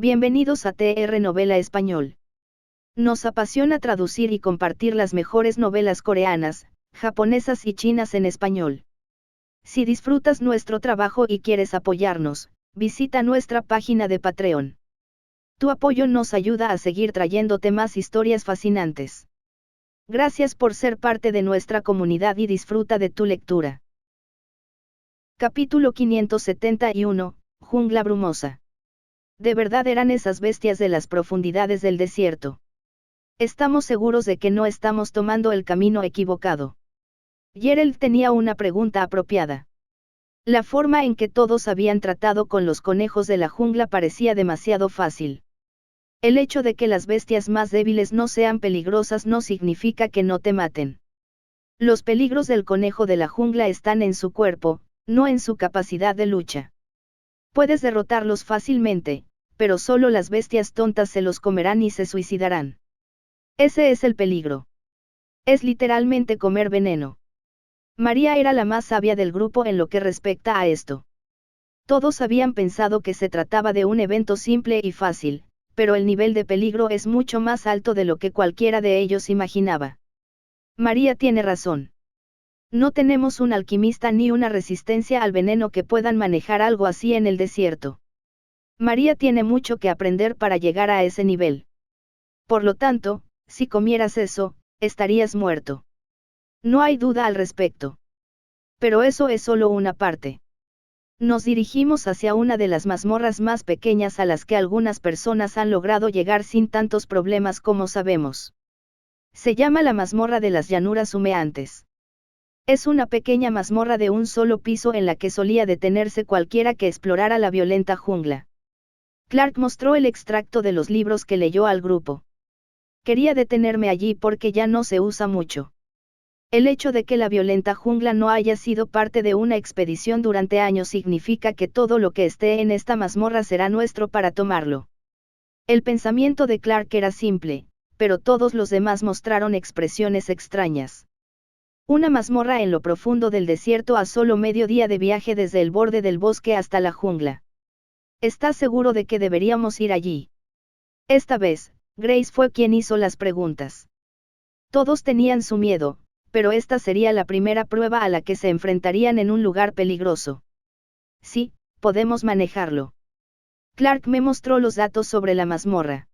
Bienvenidos a TR Novela Español. Nos apasiona traducir y compartir las mejores novelas coreanas, japonesas y chinas en español. Si disfrutas nuestro trabajo y quieres apoyarnos, visita nuestra página de Patreon. Tu apoyo nos ayuda a seguir trayéndote más historias fascinantes. Gracias por ser parte de nuestra comunidad y disfruta de tu lectura. Capítulo 571, Jungla Brumosa. De verdad eran esas bestias de las profundidades del desierto. Estamos seguros de que no estamos tomando el camino equivocado. Gerald tenía una pregunta apropiada. La forma en que todos habían tratado con los conejos de la jungla parecía demasiado fácil. El hecho de que las bestias más débiles no sean peligrosas no significa que no te maten. Los peligros del conejo de la jungla están en su cuerpo, no en su capacidad de lucha. Puedes derrotarlos fácilmente, pero solo las bestias tontas se los comerán y se suicidarán. Ese es el peligro. Es literalmente comer veneno. María era la más sabia del grupo en lo que respecta a esto. Todos habían pensado que se trataba de un evento simple y fácil, pero el nivel de peligro es mucho más alto de lo que cualquiera de ellos imaginaba. María tiene razón. No tenemos un alquimista ni una resistencia al veneno que puedan manejar algo así en el desierto. María tiene mucho que aprender para llegar a ese nivel. Por lo tanto, si comieras eso, estarías muerto. No hay duda al respecto. Pero eso es solo una parte. Nos dirigimos hacia una de las mazmorras más pequeñas a las que algunas personas han logrado llegar sin tantos problemas como sabemos. Se llama la mazmorra de las llanuras humeantes. Es una pequeña mazmorra de un solo piso en la que solía detenerse cualquiera que explorara la violenta jungla. Clark mostró el extracto de los libros que leyó al grupo. Quería detenerme allí porque ya no se usa mucho. El hecho de que la violenta jungla no haya sido parte de una expedición durante años significa que todo lo que esté en esta mazmorra será nuestro para tomarlo. El pensamiento de Clark era simple, pero todos los demás mostraron expresiones extrañas. Una mazmorra en lo profundo del desierto a solo medio día de viaje desde el borde del bosque hasta la jungla. ¿Estás seguro de que deberíamos ir allí? Esta vez, Grace fue quien hizo las preguntas. Todos tenían su miedo, pero esta sería la primera prueba a la que se enfrentarían en un lugar peligroso. Sí, podemos manejarlo. Clark me mostró los datos sobre la mazmorra.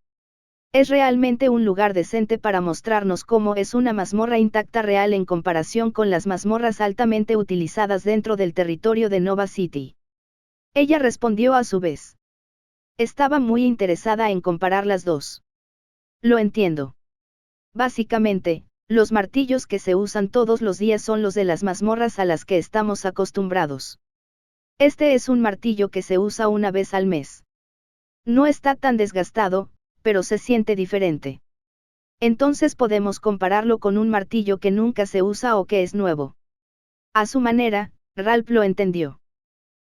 Es realmente un lugar decente para mostrarnos cómo es una mazmorra intacta real en comparación con las mazmorras altamente utilizadas dentro del territorio de Nova City. Ella respondió a su vez. Estaba muy interesada en comparar las dos. Lo entiendo. Básicamente, los martillos que se usan todos los días son los de las mazmorras a las que estamos acostumbrados. Este es un martillo que se usa una vez al mes. No está tan desgastado, pero se siente diferente. Entonces podemos compararlo con un martillo que nunca se usa o que es nuevo. A su manera, Ralph lo entendió.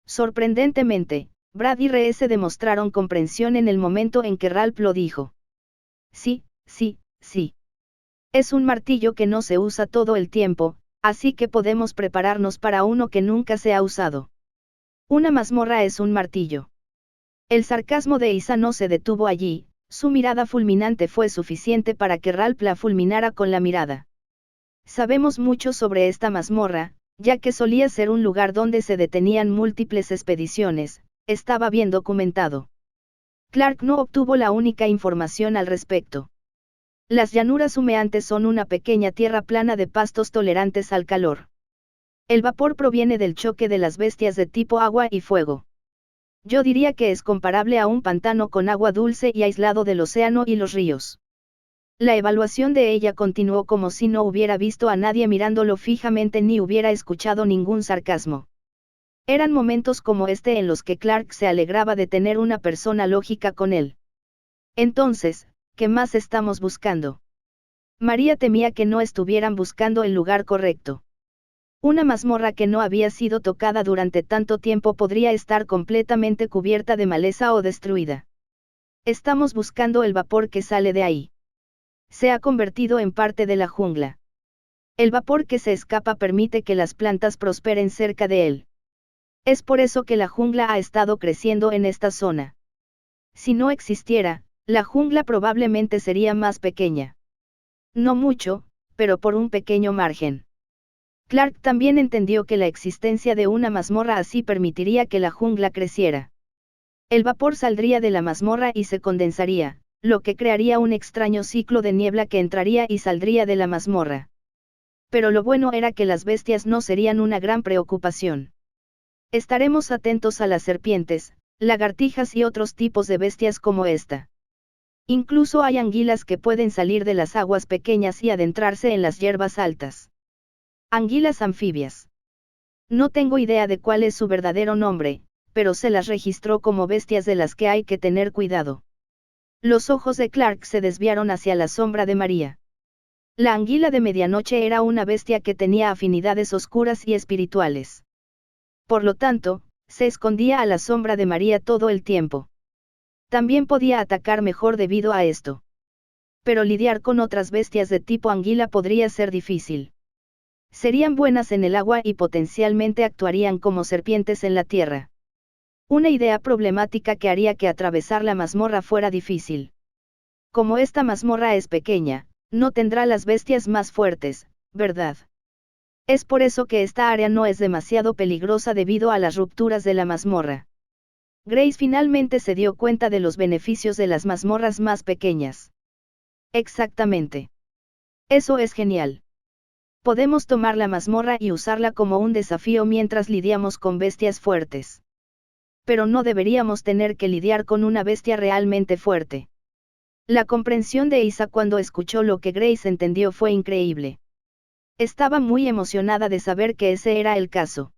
Sorprendentemente, Brad y Ree se demostraron comprensión en el momento en que Ralph lo dijo. Sí, sí, sí. Es un martillo que no se usa todo el tiempo, así que podemos prepararnos para uno que nunca se ha usado. Una mazmorra es un martillo. El sarcasmo de Isa no se detuvo allí, su mirada fulminante fue suficiente para que Ralph la fulminara con la mirada. Sabemos mucho sobre esta mazmorra, ya que solía ser un lugar donde se detenían múltiples expediciones, estaba bien documentado. Clark no obtuvo la única información al respecto. Las llanuras humeantes son una pequeña tierra plana de pastos tolerantes al calor. El vapor proviene del choque de las bestias de tipo agua y fuego. Yo diría que es comparable a un pantano con agua dulce y aislado del océano y los ríos. La evaluación de ella continuó como si no hubiera visto a nadie mirándolo fijamente ni hubiera escuchado ningún sarcasmo. Eran momentos como este en los que Clark se alegraba de tener una persona lógica con él. Entonces, ¿qué más estamos buscando? María temía que no estuvieran buscando el lugar correcto. Una mazmorra que no había sido tocada durante tanto tiempo podría estar completamente cubierta de maleza o destruida. Estamos buscando el vapor que sale de ahí. Se ha convertido en parte de la jungla. El vapor que se escapa permite que las plantas prosperen cerca de él. Es por eso que la jungla ha estado creciendo en esta zona. Si no existiera, la jungla probablemente sería más pequeña. No mucho, pero por un pequeño margen. Clark también entendió que la existencia de una mazmorra así permitiría que la jungla creciera. El vapor saldría de la mazmorra y se condensaría, lo que crearía un extraño ciclo de niebla que entraría y saldría de la mazmorra. Pero lo bueno era que las bestias no serían una gran preocupación. Estaremos atentos a las serpientes, lagartijas y otros tipos de bestias como esta. Incluso hay anguilas que pueden salir de las aguas pequeñas y adentrarse en las hierbas altas. Anguilas anfibias. No tengo idea de cuál es su verdadero nombre, pero se las registró como bestias de las que hay que tener cuidado. Los ojos de Clark se desviaron hacia la sombra de María. La anguila de medianoche era una bestia que tenía afinidades oscuras y espirituales. Por lo tanto, se escondía a la sombra de María todo el tiempo. También podía atacar mejor debido a esto. Pero lidiar con otras bestias de tipo anguila podría ser difícil. Serían buenas en el agua y potencialmente actuarían como serpientes en la tierra. Una idea problemática que haría que atravesar la mazmorra fuera difícil. Como esta mazmorra es pequeña, no tendrá las bestias más fuertes, ¿verdad? Es por eso que esta área no es demasiado peligrosa debido a las rupturas de la mazmorra. Grace finalmente se dio cuenta de los beneficios de las mazmorras más pequeñas. Exactamente. Eso es genial. Podemos tomar la mazmorra y usarla como un desafío mientras lidiamos con bestias fuertes. Pero no deberíamos tener que lidiar con una bestia realmente fuerte. La comprensión de Isa cuando escuchó lo que Grace entendió fue increíble. Estaba muy emocionada de saber que ese era el caso.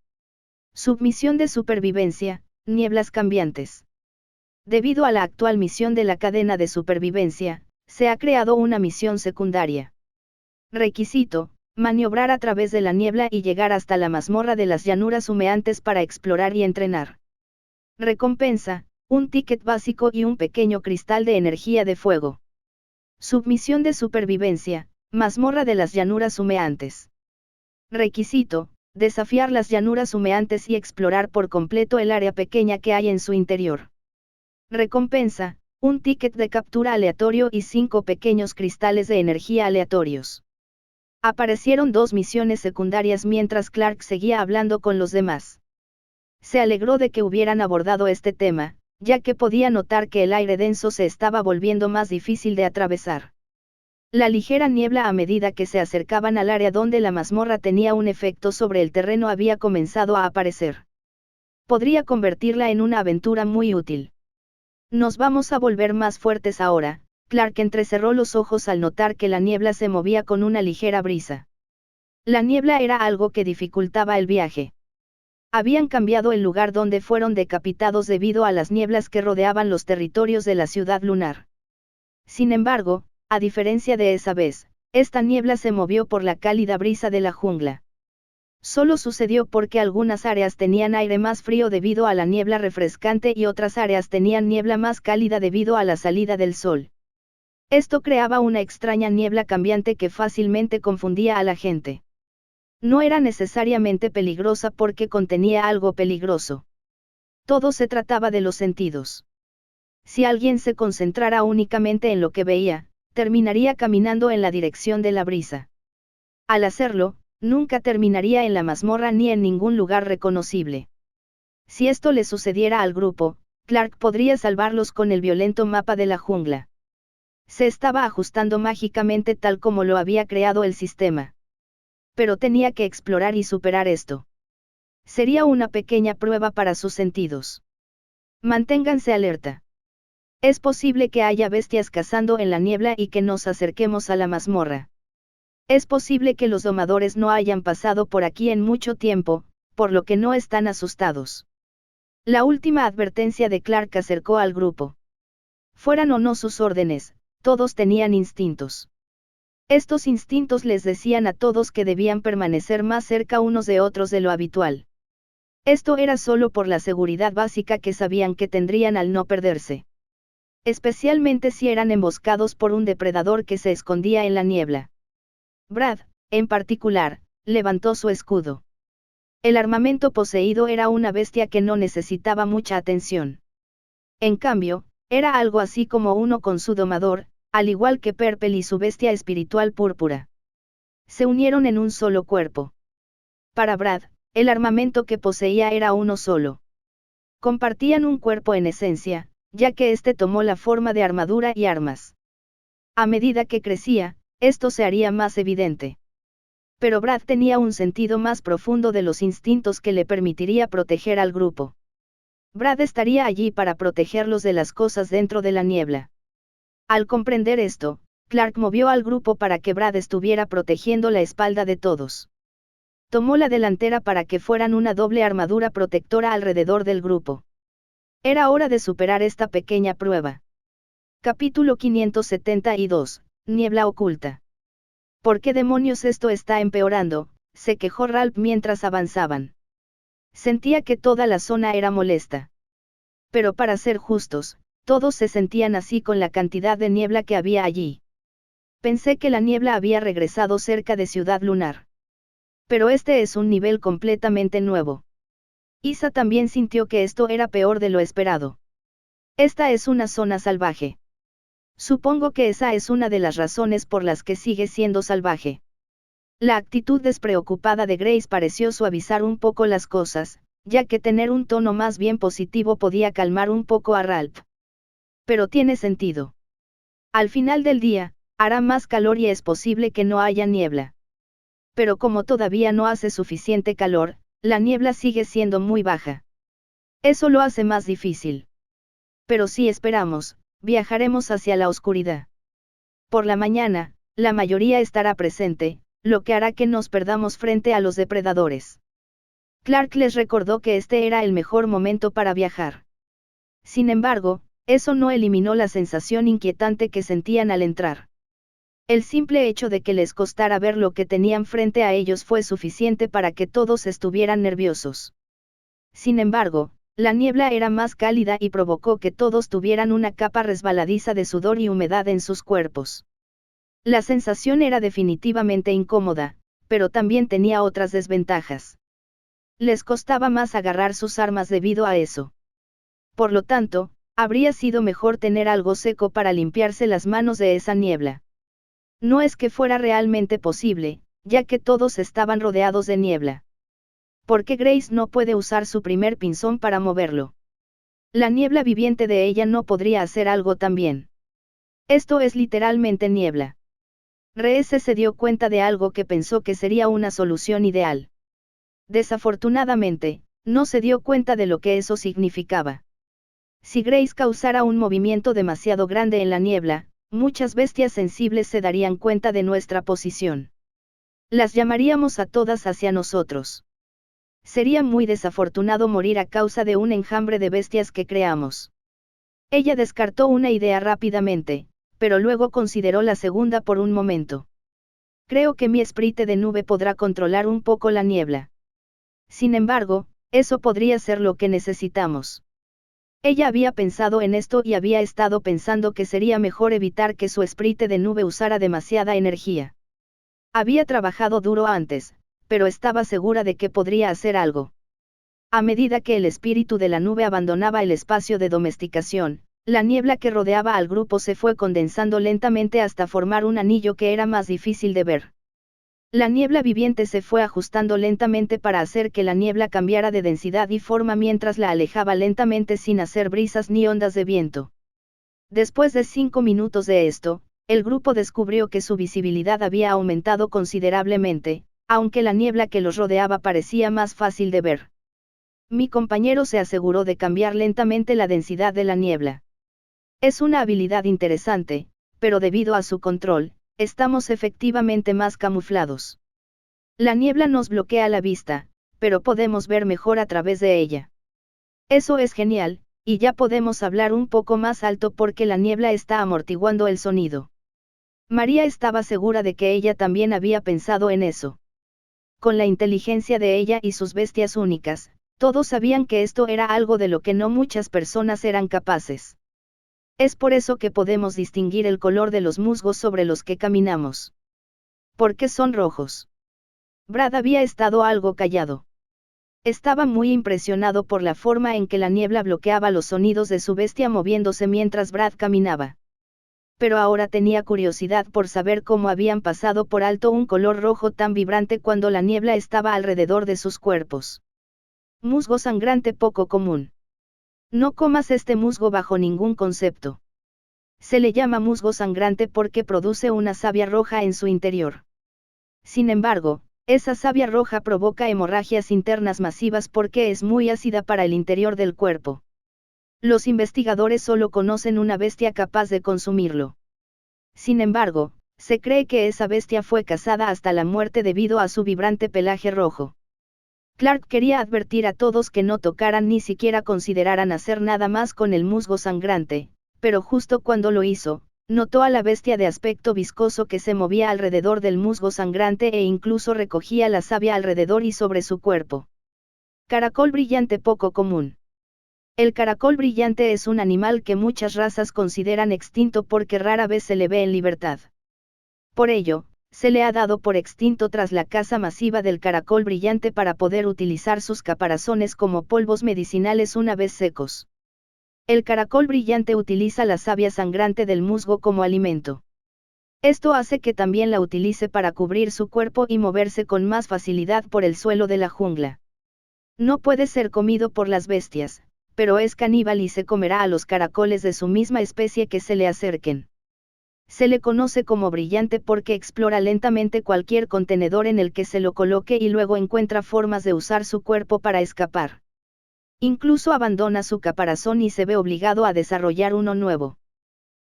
Submisión de supervivencia, nieblas cambiantes. Debido a la actual misión de la cadena de supervivencia, se ha creado una misión secundaria. Requisito: maniobrar a través de la niebla y llegar hasta la mazmorra de las llanuras humeantes para explorar y entrenar. Recompensa: un ticket básico y un pequeño cristal de energía de fuego. Submisión de supervivencia, mazmorra de las llanuras humeantes. Requisito: desafiar las llanuras humeantes y explorar por completo el área pequeña que hay en su interior. Recompensa: un ticket de captura aleatorio y 5 pequeños cristales de energía aleatorios. Aparecieron 2 misiones secundarias mientras Clark seguía hablando con los demás. Se alegró de que hubieran abordado este tema, ya que podía notar que el aire denso se estaba volviendo más difícil de atravesar. La ligera niebla a medida que se acercaban al área donde la mazmorra tenía un efecto sobre el terreno había comenzado a aparecer. Podría convertirla en una aventura muy útil. Nos vamos a volver más fuertes ahora. Clark entrecerró los ojos al notar que la niebla se movía con una ligera brisa. La niebla era algo que dificultaba el viaje. Habían cambiado el lugar donde fueron decapitados debido a las nieblas que rodeaban los territorios de la ciudad lunar. Sin embargo, a diferencia de esa vez, esta niebla se movió por la cálida brisa de la jungla. Solo sucedió porque algunas áreas tenían aire más frío debido a la niebla refrescante y otras áreas tenían niebla más cálida debido a la salida del sol. Esto creaba una extraña niebla cambiante que fácilmente confundía a la gente. No era necesariamente peligrosa porque contenía algo peligroso. Todo se trataba de los sentidos. Si alguien se concentrara únicamente en lo que veía, terminaría caminando en la dirección de la brisa. Al hacerlo, nunca terminaría en la mazmorra ni en ningún lugar reconocible. Si esto le sucediera al grupo, Clark podría salvarlos con el violento mapa de la jungla. Se estaba ajustando mágicamente tal como lo había creado el sistema. Pero tenía que explorar y superar esto. Sería una pequeña prueba para sus sentidos. Manténganse alerta. Es posible que haya bestias cazando en la niebla y que nos acerquemos a la mazmorra. Es posible que los domadores no hayan pasado por aquí en mucho tiempo, por lo que no están asustados. La última advertencia de Clark acercó al grupo. Fueran o no sus órdenes, todos tenían instintos. Estos instintos les decían a todos que debían permanecer más cerca unos de otros de lo habitual. Esto era solo por la seguridad básica que sabían que tendrían al no perderse. Especialmente si eran emboscados por un depredador que se escondía en la niebla. Brad, en particular, levantó su escudo. El armamento poseído era una bestia que no necesitaba mucha atención. En cambio, Era algo así como uno con su domador, al igual que Purple y su bestia espiritual púrpura. Se unieron en un solo cuerpo. Para Brad, el armamento que poseía era uno solo. Compartían un cuerpo en esencia, ya que éste tomó la forma de armadura y armas. A medida que crecía, esto se haría más evidente. Pero Brad tenía un sentido más profundo de los instintos que le permitiría proteger al grupo. Brad estaría allí para protegerlos de las cosas dentro de la niebla. Al comprender esto, Clark movió al grupo para que Brad estuviera protegiendo la espalda de todos. Tomó la delantera para que fueran una doble armadura protectora alrededor del grupo. Era hora de superar esta pequeña prueba. Capítulo 572, Niebla oculta. ¿Por qué demonios esto está empeorando?, se quejó Ralph mientras avanzaban. Sentía que toda la zona era molesta. Pero para ser justos, todos se sentían así con la cantidad de niebla que había allí. Pensé que la niebla había regresado cerca de Ciudad Lunar. Pero este es un nivel completamente nuevo. Isa también sintió que esto era peor de lo esperado. Esta es una zona salvaje. Supongo que esa es una de las razones por las que sigue siendo salvaje. La actitud despreocupada de Grace pareció suavizar un poco las cosas, ya que tener un tono más bien positivo podía calmar un poco a Ralph. Pero tiene sentido. Al final del día, hará más calor y es posible que no haya niebla. Pero como todavía no hace suficiente calor, la niebla sigue siendo muy baja. Eso lo hace más difícil. Pero si esperamos, viajaremos hacia la oscuridad. Por la mañana, la mayoría estará presente, lo que hará que nos perdamos frente a los depredadores. Clark les recordó que este era el mejor momento para viajar. Sin embargo, eso no eliminó la sensación inquietante que sentían al entrar. El simple hecho de que les costara ver lo que tenían frente a ellos fue suficiente para que todos estuvieran nerviosos. Sin embargo, la niebla era más cálida y provocó que todos tuvieran una capa resbaladiza de sudor y humedad en sus cuerpos. La sensación era definitivamente incómoda, pero también tenía otras desventajas. Les costaba más agarrar sus armas debido a eso. Por lo tanto, habría sido mejor tener algo seco para limpiarse las manos de esa niebla. No es que fuera realmente posible, ya que todos estaban rodeados de niebla. ¿Por qué Grace no puede usar su primer pinzón para moverlo? La niebla viviente de ella no podría hacer algo también. Esto es literalmente niebla. Reese se dio cuenta de algo que pensó que sería una solución ideal. Desafortunadamente, no se dio cuenta de lo que eso significaba. Si Grace causara un movimiento demasiado grande en la niebla, muchas bestias sensibles se darían cuenta de nuestra posición. Las llamaríamos a todas hacia nosotros. Sería muy desafortunado morir a causa de un enjambre de bestias que creamos. Ella descartó una idea rápidamente, pero luego consideró la segunda por un momento. Creo que mi espíritu de nube podrá controlar un poco la niebla. Sin embargo, eso podría ser lo que necesitamos. Ella había pensado en esto y había estado pensando que sería mejor evitar que su espíritu de nube usara demasiada energía. Había trabajado duro antes, pero estaba segura de que podría hacer algo. A medida que el espíritu de la nube abandonaba el espacio de domesticación, la niebla que rodeaba al grupo se fue condensando lentamente hasta formar un anillo que era más difícil de ver. La niebla viviente se fue ajustando lentamente para hacer que la niebla cambiara de densidad y forma mientras la alejaba lentamente sin hacer brisas ni ondas de viento. Después de 5 minutos de esto, el grupo descubrió que su visibilidad había aumentado considerablemente, aunque la niebla que los rodeaba parecía más fácil de ver. Mi compañero se aseguró de cambiar lentamente la densidad de la niebla. Es una habilidad interesante, pero debido a su control, estamos efectivamente más camuflados. La niebla nos bloquea la vista, pero podemos ver mejor a través de ella. Eso es genial, y ya podemos hablar un poco más alto porque la niebla está amortiguando el sonido. María estaba segura de que ella también había pensado en eso. Con la inteligencia de ella y sus bestias únicas, todos sabían que esto era algo de lo que no muchas personas eran capaces. Es por eso que podemos distinguir el color de los musgos sobre los que caminamos. ¿Por qué son rojos? Brad había estado algo callado. Estaba muy impresionado por la forma en que la niebla bloqueaba los sonidos de su bestia moviéndose mientras Brad caminaba. Pero ahora tenía curiosidad por saber cómo habían pasado por alto un color rojo tan vibrante cuando la niebla estaba alrededor de sus cuerpos. Musgo sangrante poco común. No comas este musgo bajo ningún concepto. Se le llama musgo sangrante porque produce una savia roja en su interior. Sin embargo, esa savia roja provoca hemorragias internas masivas porque es muy ácida para el interior del cuerpo. Los investigadores solo conocen una bestia capaz de consumirlo. Sin embargo, se cree que esa bestia fue cazada hasta la muerte debido a su vibrante pelaje rojo. Clark quería advertir a todos que no tocaran ni siquiera consideraran hacer nada más con el musgo sangrante, pero justo cuando lo hizo, notó a la bestia de aspecto viscoso que se movía alrededor del musgo sangrante e incluso recogía la savia alrededor y sobre su cuerpo. Caracol brillante poco común. El caracol brillante es un animal que muchas razas consideran extinto porque rara vez se le ve en libertad. Por ello, se le ha dado por extinto tras la caza masiva del caracol brillante para poder utilizar sus caparazones como polvos medicinales una vez secos. El caracol brillante utiliza la savia sangrante del musgo como alimento. Esto hace que también la utilice para cubrir su cuerpo y moverse con más facilidad por el suelo de la jungla. No puede ser comido por las bestias, pero es caníbal y se comerá a los caracoles de su misma especie que se le acerquen. Se le conoce como brillante porque explora lentamente cualquier contenedor en el que se lo coloque y luego encuentra formas de usar su cuerpo para escapar. Incluso abandona su caparazón y se ve obligado a desarrollar uno nuevo.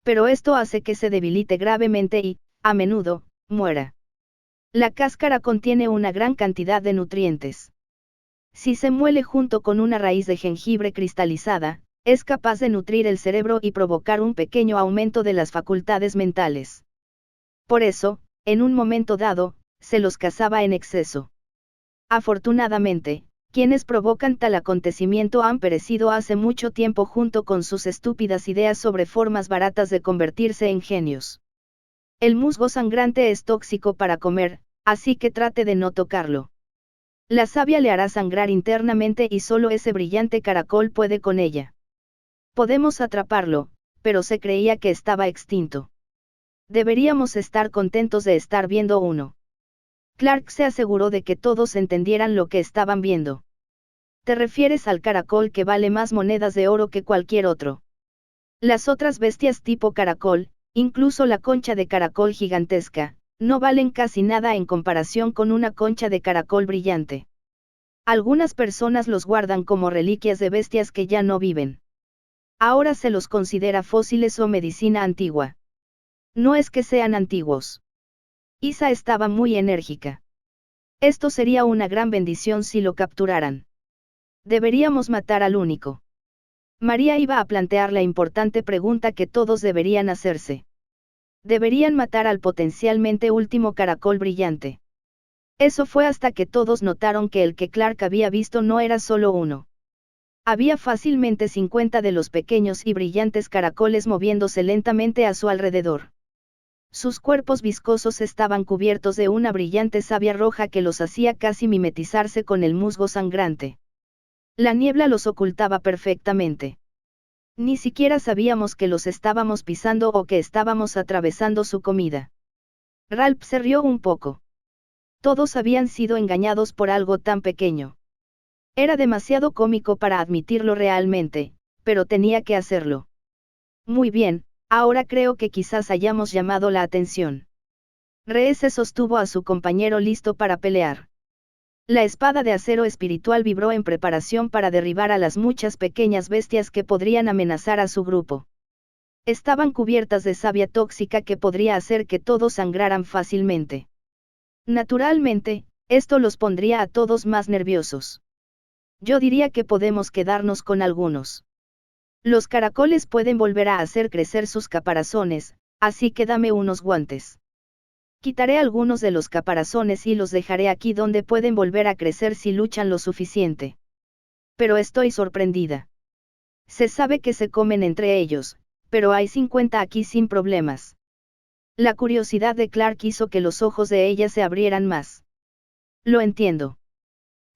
Pero esto hace que se debilite gravemente y, a menudo, muera. La cáscara contiene una gran cantidad de nutrientes. Si se muele junto con una raíz de jengibre cristalizada, es capaz de nutrir el cerebro y provocar un pequeño aumento de las facultades mentales. Por eso, en un momento dado, se los cazaba en exceso. Afortunadamente, quienes provocan tal acontecimiento han perecido hace mucho tiempo junto con sus estúpidas ideas sobre formas baratas de convertirse en genios. El musgo sangrante es tóxico para comer, así que trate de no tocarlo. La savia le hará sangrar internamente y solo ese brillante caracol puede con ella. Podemos atraparlo, pero se creía que estaba extinto. Deberíamos estar contentos de estar viendo uno. Clark se aseguró de que todos entendieran lo que estaban viendo. ¿Te refieres al caracol que vale más monedas de oro que cualquier otro? Las otras bestias tipo caracol, incluso la concha de caracol gigantesca, no valen casi nada en comparación con una concha de caracol brillante. Algunas personas los guardan como reliquias de bestias que ya no viven. Ahora se los considera fósiles o medicina antigua. No es que sean antiguos. Isa estaba muy enérgica. Esto sería una gran bendición si lo capturaran. Deberíamos matar al único. María iba a plantear la importante pregunta que todos deberían hacerse. Deberían matar al potencialmente último caracol brillante. Eso fue hasta que todos notaron que el que Clark había visto no era solo uno. Había fácilmente 50 de los pequeños y brillantes caracoles moviéndose lentamente a su alrededor. Sus cuerpos viscosos estaban cubiertos de una brillante savia roja que los hacía casi mimetizarse con el musgo sangrante. La niebla los ocultaba perfectamente. Ni siquiera sabíamos que los estábamos pisando o que estábamos atravesando su comida. Ralph se rió un poco. Todos habían sido engañados por algo tan pequeño. Era demasiado cómico para admitirlo realmente, pero tenía que hacerlo. Muy bien, ahora creo que quizás hayamos llamado la atención. Rhea se sostuvo a su compañero listo para pelear. La espada de acero espiritual vibró en preparación para derribar a las muchas pequeñas bestias que podrían amenazar a su grupo. Estaban cubiertas de savia tóxica que podría hacer que todos sangraran fácilmente. Naturalmente, esto los pondría a todos más nerviosos. Yo diría que podemos quedarnos con algunos. Los caracoles pueden volver a hacer crecer sus caparazones, así que dame unos guantes. Quitaré algunos de los caparazones y los dejaré aquí donde pueden volver a crecer si luchan lo suficiente. Pero estoy sorprendida. Se sabe que se comen entre ellos, pero hay 50 aquí sin problemas. La curiosidad de Clark hizo que los ojos de ella se abrieran más. Lo entiendo.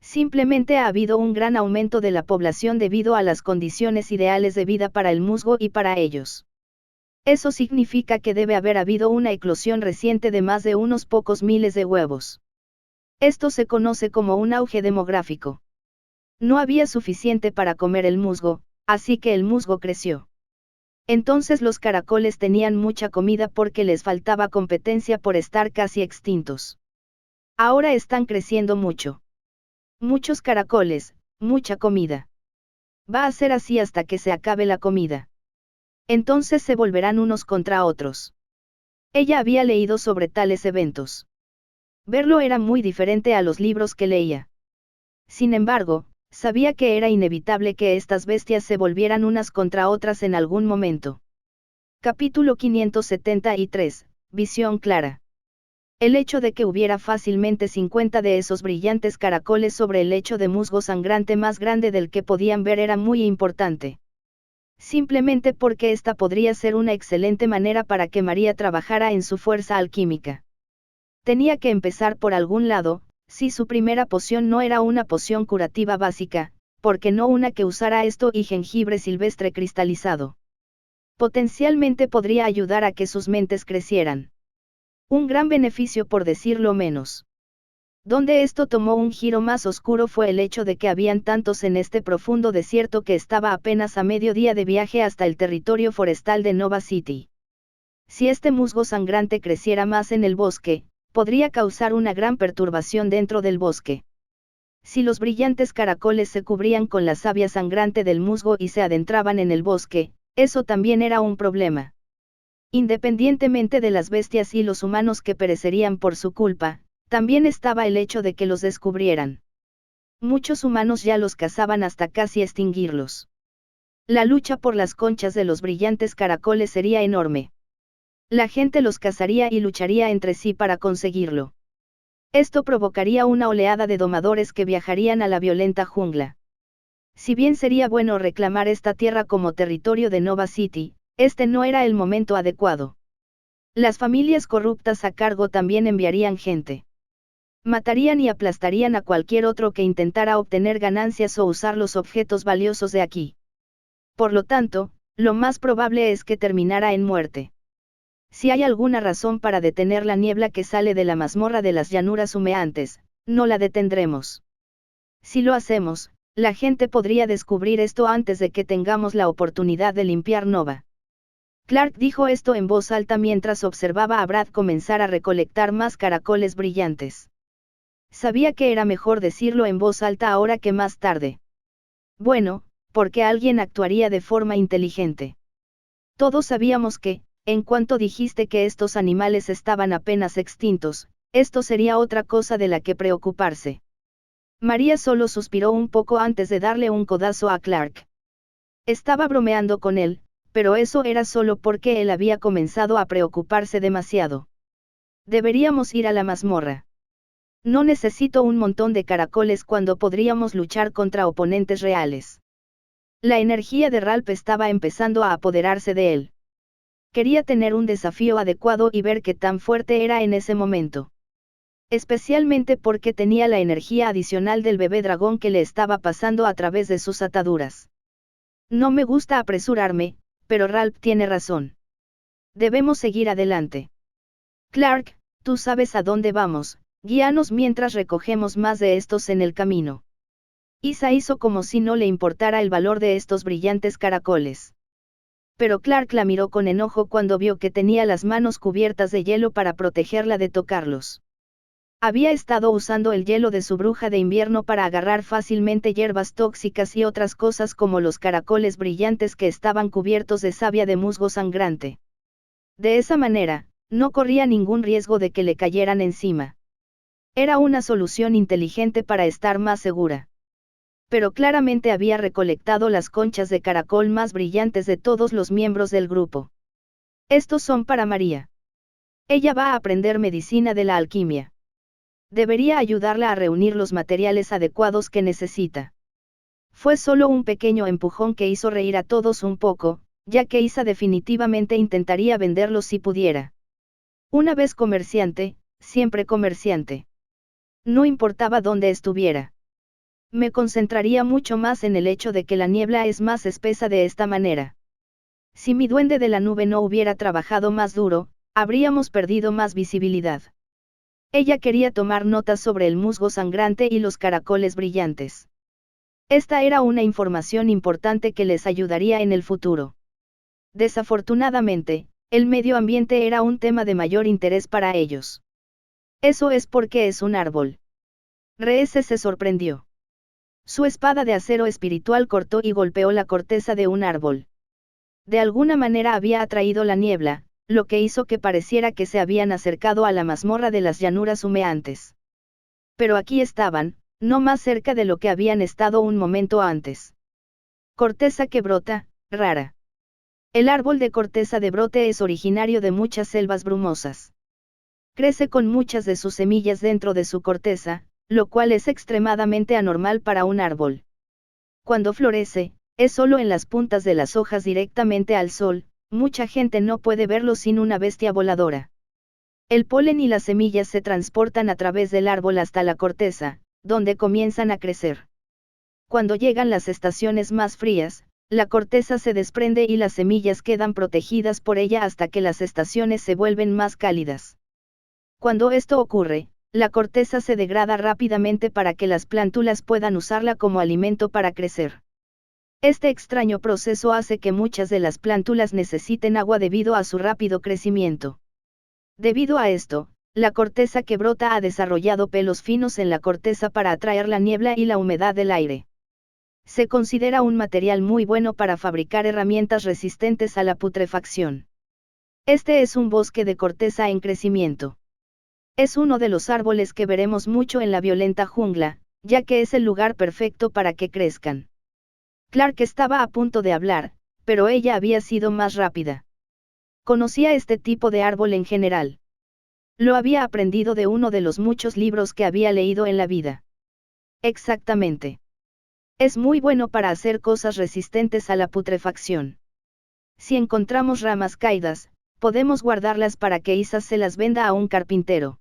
Simplemente ha habido un gran aumento de la población debido a las condiciones ideales de vida para el musgo y para ellos. Eso significa que debe haber habido una eclosión reciente de más de unos pocos miles de huevos. Esto se conoce como un auge demográfico. No había suficiente para comer el musgo, así que el musgo creció. Entonces los caracoles tenían mucha comida porque les faltaba competencia por estar casi extintos. Ahora están creciendo mucho. Muchos caracoles, mucha comida. Va a ser así hasta que se acabe la comida. Entonces se volverán unos contra otros. Ella había leído sobre tales eventos. Verlo era muy diferente a los libros que leía. Sin embargo, sabía que era inevitable que estas bestias se volvieran unas contra otras en algún momento. Capítulo 573, Visión clara. El hecho de que hubiera fácilmente 50 de esos brillantes caracoles sobre el lecho de musgo sangrante más grande del que podían ver era muy importante. Simplemente porque esta podría ser una excelente manera para que María trabajara en su fuerza alquímica. Tenía que empezar por algún lado, si su primera poción no era una poción curativa básica, porque no una que usara esto y jengibre silvestre cristalizado. Potencialmente podría ayudar a que sus mentes crecieran. Un gran beneficio por decirlo menos. Donde esto tomó un giro más oscuro fue el hecho de que habían tantos en este profundo desierto que estaba apenas a mediodía de viaje hasta el territorio forestal de Nova City. Si este musgo sangrante creciera más en el bosque, podría causar una gran perturbación dentro del bosque. Si los brillantes caracoles se cubrían con la savia sangrante del musgo y se adentraban en el bosque, eso también era un problema. Independientemente de las bestias y los humanos que perecerían por su culpa, también estaba el hecho de que los descubrieran. Muchos humanos ya los cazaban hasta casi extinguirlos. La lucha por las conchas de los brillantes caracoles sería enorme. La gente los cazaría y lucharía entre sí para conseguirlo. Esto provocaría una oleada de domadores que viajarían a la violenta jungla. Si bien sería bueno reclamar esta tierra como territorio de Nova City, este no era el momento adecuado. Las familias corruptas a cargo también enviarían gente. Matarían y aplastarían a cualquier otro que intentara obtener ganancias o usar los objetos valiosos de aquí. Por lo tanto, lo más probable es que terminara en muerte. Si hay alguna razón para detener la niebla que sale de la mazmorra de las llanuras humeantes, no la detendremos. Si lo hacemos, la gente podría descubrir esto antes de que tengamos la oportunidad de limpiar Nova. Clark dijo esto en voz alta mientras observaba a Brad comenzar a recolectar más caracoles brillantes. Sabía que era mejor decirlo en voz alta ahora que más tarde. Bueno, porque alguien actuaría de forma inteligente. Todos sabíamos que, en cuanto dijiste que estos animales estaban apenas extintos, esto sería otra cosa de la que preocuparse. María solo suspiró un poco antes de darle un codazo a Clark. Estaba bromeando con él, pero eso era solo porque él había comenzado a preocuparse demasiado. Deberíamos ir a la mazmorra. No necesito un montón de caracoles cuando podríamos luchar contra oponentes reales. La energía de Ralph estaba empezando a apoderarse de él. Quería tener un desafío adecuado y ver qué tan fuerte era en ese momento. Especialmente porque tenía la energía adicional del bebé dragón que le estaba pasando a través de sus ataduras. No me gusta apresurarme, pero Ralph tiene razón. Debemos seguir adelante. Clark, tú sabes a dónde vamos, guíanos mientras recogemos más de estos en el camino. Isa hizo como si no le importara el valor de estos brillantes caracoles. Pero Clark la miró con enojo cuando vio que tenía las manos cubiertas de hielo para protegerla de tocarlos. Había estado usando el hielo de su bruja de invierno para agarrar fácilmente hierbas tóxicas y otras cosas como los caracoles brillantes que estaban cubiertos de savia de musgo sangrante. De esa manera, no corría ningún riesgo de que le cayeran encima. Era una solución inteligente para estar más segura. Pero claramente había recolectado las conchas de caracol más brillantes de todos los miembros del grupo. Estos son para María. Ella va a aprender medicina de la alquimia. Debería ayudarla a reunir los materiales adecuados que necesita. Fue solo un pequeño empujón que hizo reír a todos un poco, ya que Isa definitivamente intentaría venderlos si pudiera. Una vez comerciante, siempre comerciante. No importaba dónde estuviera. me concentraría mucho más en el hecho de que la niebla es más espesa de esta manera. Si mi duende de la nube no hubiera trabajado más duro, habríamos perdido más visibilidad. Ella quería tomar notas sobre el musgo sangrante y los caracoles brillantes. Esta era una información importante que les ayudaría en el futuro. Desafortunadamente, el medio ambiente era un tema de mayor interés para ellos. Eso es porque es un árbol. Reese se sorprendió. Su espada de acero espiritual cortó y golpeó la corteza de un árbol. De alguna manera había atraído la niebla, lo que hizo que pareciera que se habían acercado a la mazmorra de las llanuras humeantes. Pero aquí estaban, no más cerca de lo que habían estado un momento antes. Corteza que brota, rara. El árbol de corteza de brote es originario de muchas selvas brumosas. Crece con muchas de sus semillas dentro de su corteza, lo cual es extremadamente anormal para un árbol. Cuando florece, es solo en las puntas de las hojas directamente al sol, mucha gente no puede verlo sin una bestia voladora. El polen y las semillas se transportan a través del árbol hasta la corteza, donde comienzan a crecer. Cuando llegan las estaciones más frías, la corteza se desprende y las semillas quedan protegidas por ella hasta que las estaciones se vuelven más cálidas. Cuando esto ocurre, la corteza se degrada rápidamente para que las plántulas puedan usarla como alimento para crecer. Este extraño proceso hace que muchas de las plántulas necesiten agua debido a su rápido crecimiento. Debido a esto, la corteza que brota ha desarrollado pelos finos en la corteza para atraer la niebla y la humedad del aire. Se considera un material muy bueno para fabricar herramientas resistentes a la putrefacción. Este es un bosque de corteza en crecimiento. Es uno de los árboles que veremos mucho en la violenta jungla, ya que es el lugar perfecto para que crezcan. Clark estaba a punto de hablar, pero ella había sido más rápida. Conocía este tipo de árbol en general. Lo había aprendido de uno de los muchos libros que había leído en la vida. Exactamente. Es muy bueno para hacer cosas resistentes a la putrefacción. Si encontramos ramas caídas, podemos guardarlas para que Isa se las venda a un carpintero.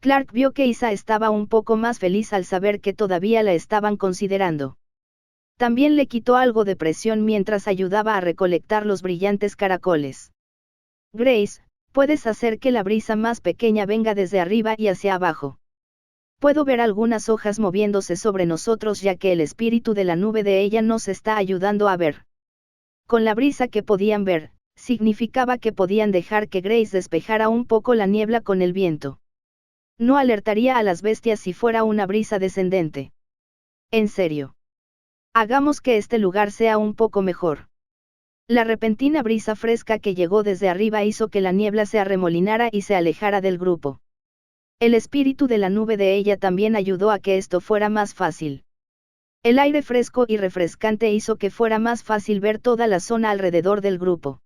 Clark vio que Isa estaba un poco más feliz al saber que todavía la estaban considerando. También le quitó algo de presión mientras ayudaba a recolectar los brillantes caracoles. Grace, puedes hacer que la brisa más pequeña venga desde arriba y hacia abajo. Puedo ver algunas hojas moviéndose sobre nosotros ya que el espíritu de la nube de ella nos está ayudando a ver. Con la brisa que podían ver, significaba que podían dejar que Grace despejara un poco la niebla con el viento. No alertaría a las bestias si fuera una brisa descendente. En serio. Hagamos que este lugar sea un poco mejor. La repentina brisa fresca que llegó desde arriba hizo que la niebla se arremolinara y se alejara del grupo. El espíritu de la nube de ella también ayudó a que esto fuera más fácil. El aire fresco y refrescante hizo que fuera más fácil ver toda la zona alrededor del grupo.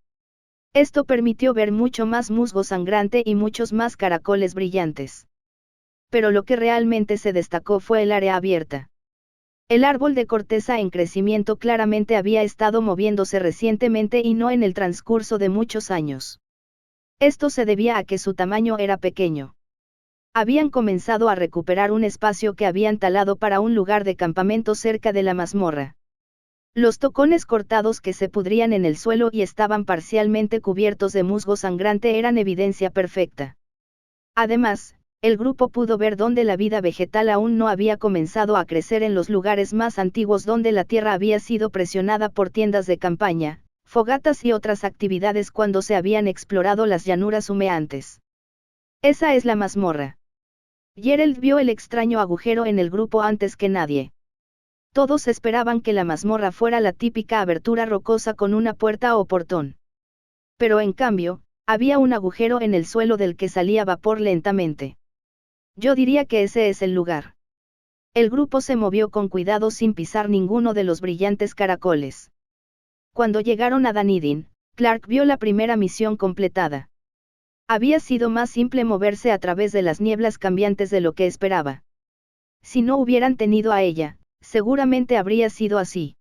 Esto permitió ver mucho más musgo sangrante y muchos más caracoles brillantes. Pero lo que realmente se destacó fue el área abierta. El árbol de corteza en crecimiento claramente había estado moviéndose recientemente y no en el transcurso de muchos años. Esto se debía a que su tamaño era pequeño. Habían comenzado a recuperar un espacio que habían talado para un lugar de campamento cerca de la mazmorra. Los tocones cortados que se pudrían en el suelo y estaban parcialmente cubiertos de musgo sangrante eran evidencia perfecta. Además, el grupo pudo ver dónde la vida vegetal aún no había comenzado a crecer en los lugares más antiguos donde la tierra había sido presionada por tiendas de campaña, fogatas y otras actividades cuando se habían explorado las llanuras humeantes. Esa es la mazmorra. Gerald vio el extraño agujero en el grupo antes que nadie. Todos esperaban que la mazmorra fuera la típica abertura rocosa con una puerta o portón. Pero en cambio, había un agujero en el suelo del que salía vapor lentamente. Yo diría que ese es el lugar. El grupo se movió con cuidado sin pisar ninguno de los brillantes caracoles. Cuando llegaron a Dunedin, Clark vio la primera misión completada. Había sido más simple moverse a través de las nieblas cambiantes de lo que esperaba. Si no hubieran tenido a ella, seguramente habría sido así.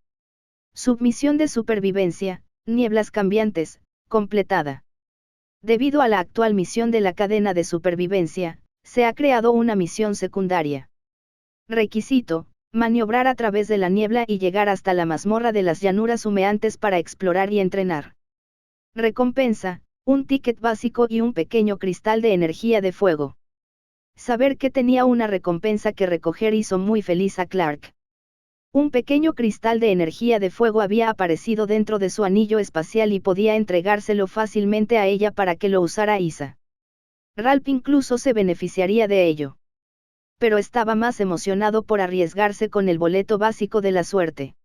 Submisión de supervivencia, nieblas cambiantes, completada. Debido a la actual misión de la cadena de supervivencia, se ha creado una misión secundaria. Requisito: maniobrar a través de la niebla y llegar hasta la mazmorra de las llanuras humeantes para explorar y entrenar. Recompensa, un ticket básico y un pequeño cristal de energía de fuego. Saber que tenía una recompensa que recoger hizo muy feliz a Clark. Un pequeño cristal de energía de fuego había aparecido dentro de su anillo espacial y podía entregárselo fácilmente a ella para que lo usara Isa. Ralph incluso se beneficiaría de ello. Pero estaba más emocionado por arriesgarse con el boleto básico de la suerte.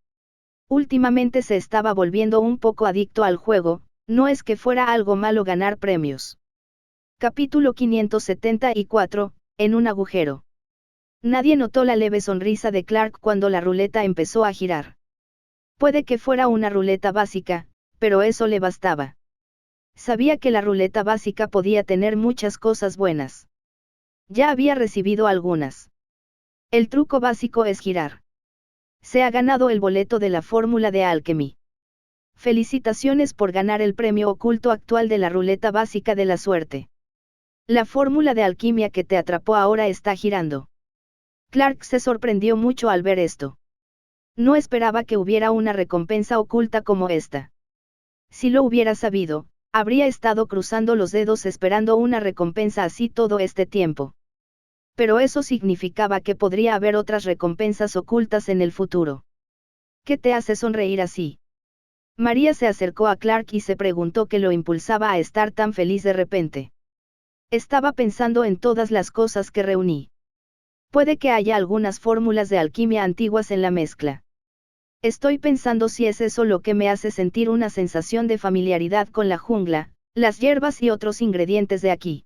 Últimamente se estaba volviendo un poco adicto al juego, no es que fuera algo malo ganar premios. Capítulo 574, en un agujero. Nadie notó la leve sonrisa de Clark cuando la ruleta empezó a girar. Puede que fuera una ruleta básica, pero eso le bastaba. Sabía que la ruleta básica podía tener muchas cosas buenas. Ya había recibido algunas. El truco básico es girar. Se ha ganado el boleto de la fórmula de Alchemy. Felicitaciones por ganar el premio oculto actual de la ruleta básica de la suerte. La fórmula de alquimia que te atrapó ahora está girando. Clark se sorprendió mucho al ver esto. No esperaba que hubiera una recompensa oculta como esta. Si lo hubiera sabido, habría estado cruzando los dedos esperando una recompensa así todo este tiempo. Pero eso significaba que podría haber otras recompensas ocultas en el futuro. ¿Qué te hace sonreír así? María se acercó a Clark y se preguntó qué lo impulsaba a estar tan feliz de repente. Estaba pensando en todas las cosas que reuní. Puede que haya algunas fórmulas de alquimia antiguas en la mezcla. Estoy pensando si es eso lo que me hace sentir una sensación de familiaridad con la jungla, las hierbas y otros ingredientes de aquí.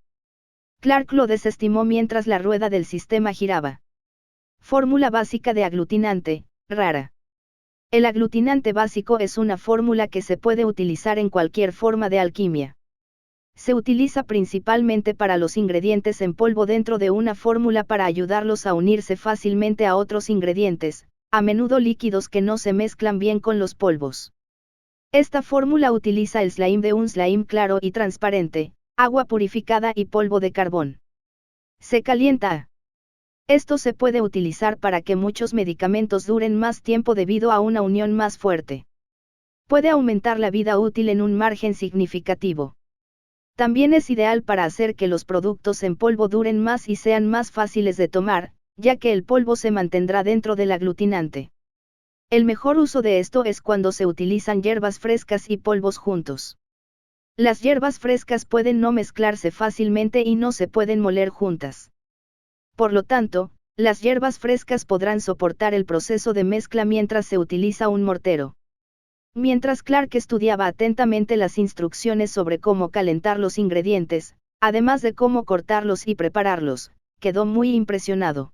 Clark lo desestimó mientras la rueda del sistema giraba. Fórmula básica de aglutinante, rara. El aglutinante básico es una fórmula que se puede utilizar en cualquier forma de alquimia. Se utiliza principalmente para los ingredientes en polvo dentro de una fórmula para ayudarlos a unirse fácilmente a otros ingredientes, a menudo líquidos que no se mezclan bien con los polvos. Esta fórmula utiliza el slime de un slime claro y transparente, agua purificada y polvo de carbón. Se calienta. Esto se puede utilizar para que muchos medicamentos duren más tiempo debido a una unión más fuerte. Puede aumentar la vida útil en un margen significativo. También es ideal para hacer que los productos en polvo duren más y sean más fáciles de tomar, ya que el polvo se mantendrá dentro del aglutinante. El mejor uso de esto es cuando se utilizan hierbas frescas y polvos juntos. Las hierbas frescas pueden no mezclarse fácilmente y no se pueden moler juntas. Por lo tanto, las hierbas frescas podrán soportar el proceso de mezcla mientras se utiliza un mortero. Mientras Clark estudiaba atentamente las instrucciones sobre cómo calentar los ingredientes, además de cómo cortarlos y prepararlos, quedó muy impresionado.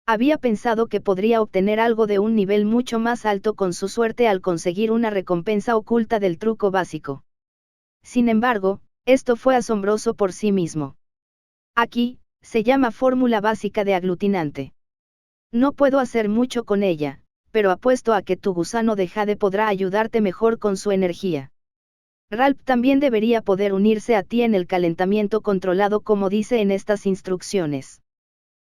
Había pensado que podría obtener algo de un nivel mucho más alto con su suerte al conseguir una recompensa oculta del truco básico. Sin embargo, esto fue asombroso por sí mismo. Aquí, se llama fórmula básica de aglutinante. No puedo hacer mucho con ella, pero apuesto a que tu gusano de jade podrá ayudarte mejor con su energía. Ralph también debería poder unirse a ti en el calentamiento controlado como dice en estas instrucciones.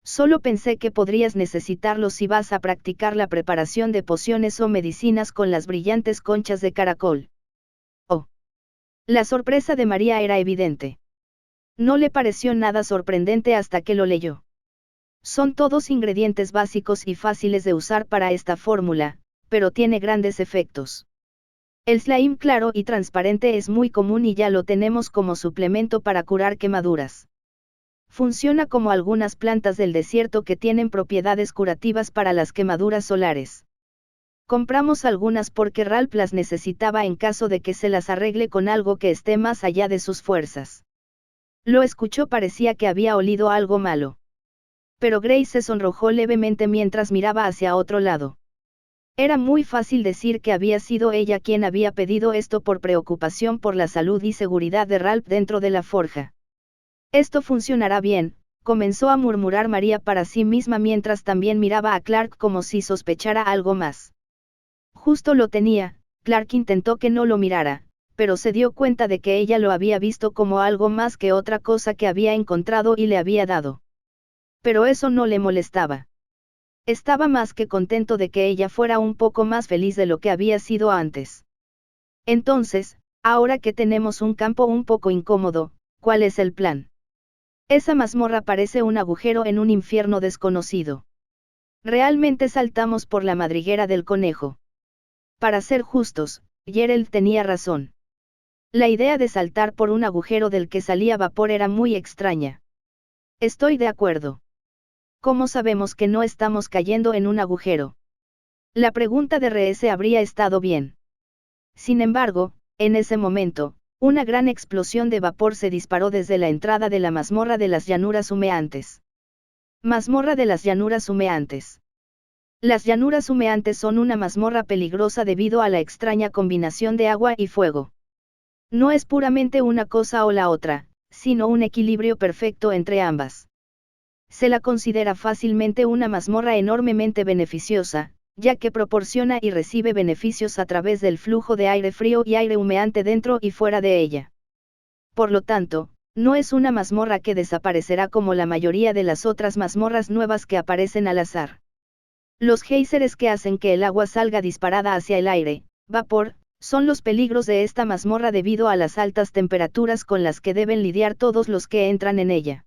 Solo pensé que podrías necesitarlo si vas a practicar la preparación de pociones o medicinas con las brillantes conchas de caracol. Oh. La sorpresa de María era evidente. No le pareció nada sorprendente hasta que lo leyó. Son todos ingredientes básicos y fáciles de usar para esta fórmula, pero tiene grandes efectos. El slime claro y transparente es muy común y ya lo tenemos como suplemento para curar quemaduras. Funciona como algunas plantas del desierto que tienen propiedades curativas para las quemaduras solares. Compramos algunas porque Ralph las necesitaba en caso de que se las arregle con algo que esté más allá de sus fuerzas. Lo escuchó, parecía que había olido algo malo. Pero Grace se sonrojó levemente mientras miraba hacia otro lado. Era muy fácil decir que había sido ella quien había pedido esto por preocupación por la salud y seguridad de Ralph dentro de la forja. Esto funcionará bien, comenzó a murmurar María para sí misma mientras también miraba a Clark como si sospechara algo más. Justo lo tenía, Clark intentó que no lo mirara, pero se dio cuenta de que ella lo había visto como algo más que otra cosa que había encontrado y le había dado. Pero eso no le molestaba. Estaba más que contento de que ella fuera un poco más feliz de lo que había sido antes. Entonces, ahora que tenemos un campo un poco incómodo, ¿cuál es el plan? Esa mazmorra parece un agujero en un infierno desconocido. Realmente saltamos por la madriguera del conejo. Para ser justos, Gerald tenía razón. La idea de saltar por un agujero del que salía vapor era muy extraña. Estoy de acuerdo. ¿Cómo sabemos que no estamos cayendo en un agujero? La pregunta de RS habría estado bien. Sin embargo, en ese momento, una gran explosión de vapor se disparó desde la entrada de la mazmorra de las llanuras humeantes. Mazmorra de las llanuras humeantes. Las llanuras humeantes son una mazmorra peligrosa debido a la extraña combinación de agua y fuego. No es puramente una cosa o la otra, sino un equilibrio perfecto entre ambas. Se la considera fácilmente una mazmorra enormemente beneficiosa, ya que proporciona y recibe beneficios a través del flujo de aire frío y aire humeante dentro y fuera de ella. Por lo tanto, no es una mazmorra que desaparecerá como la mayoría de las otras mazmorras nuevas que aparecen al azar. Los géiseres que hacen que el agua salga disparada hacia el aire, vapor, son los peligros de esta mazmorra debido a las altas temperaturas con las que deben lidiar todos los que entran en ella.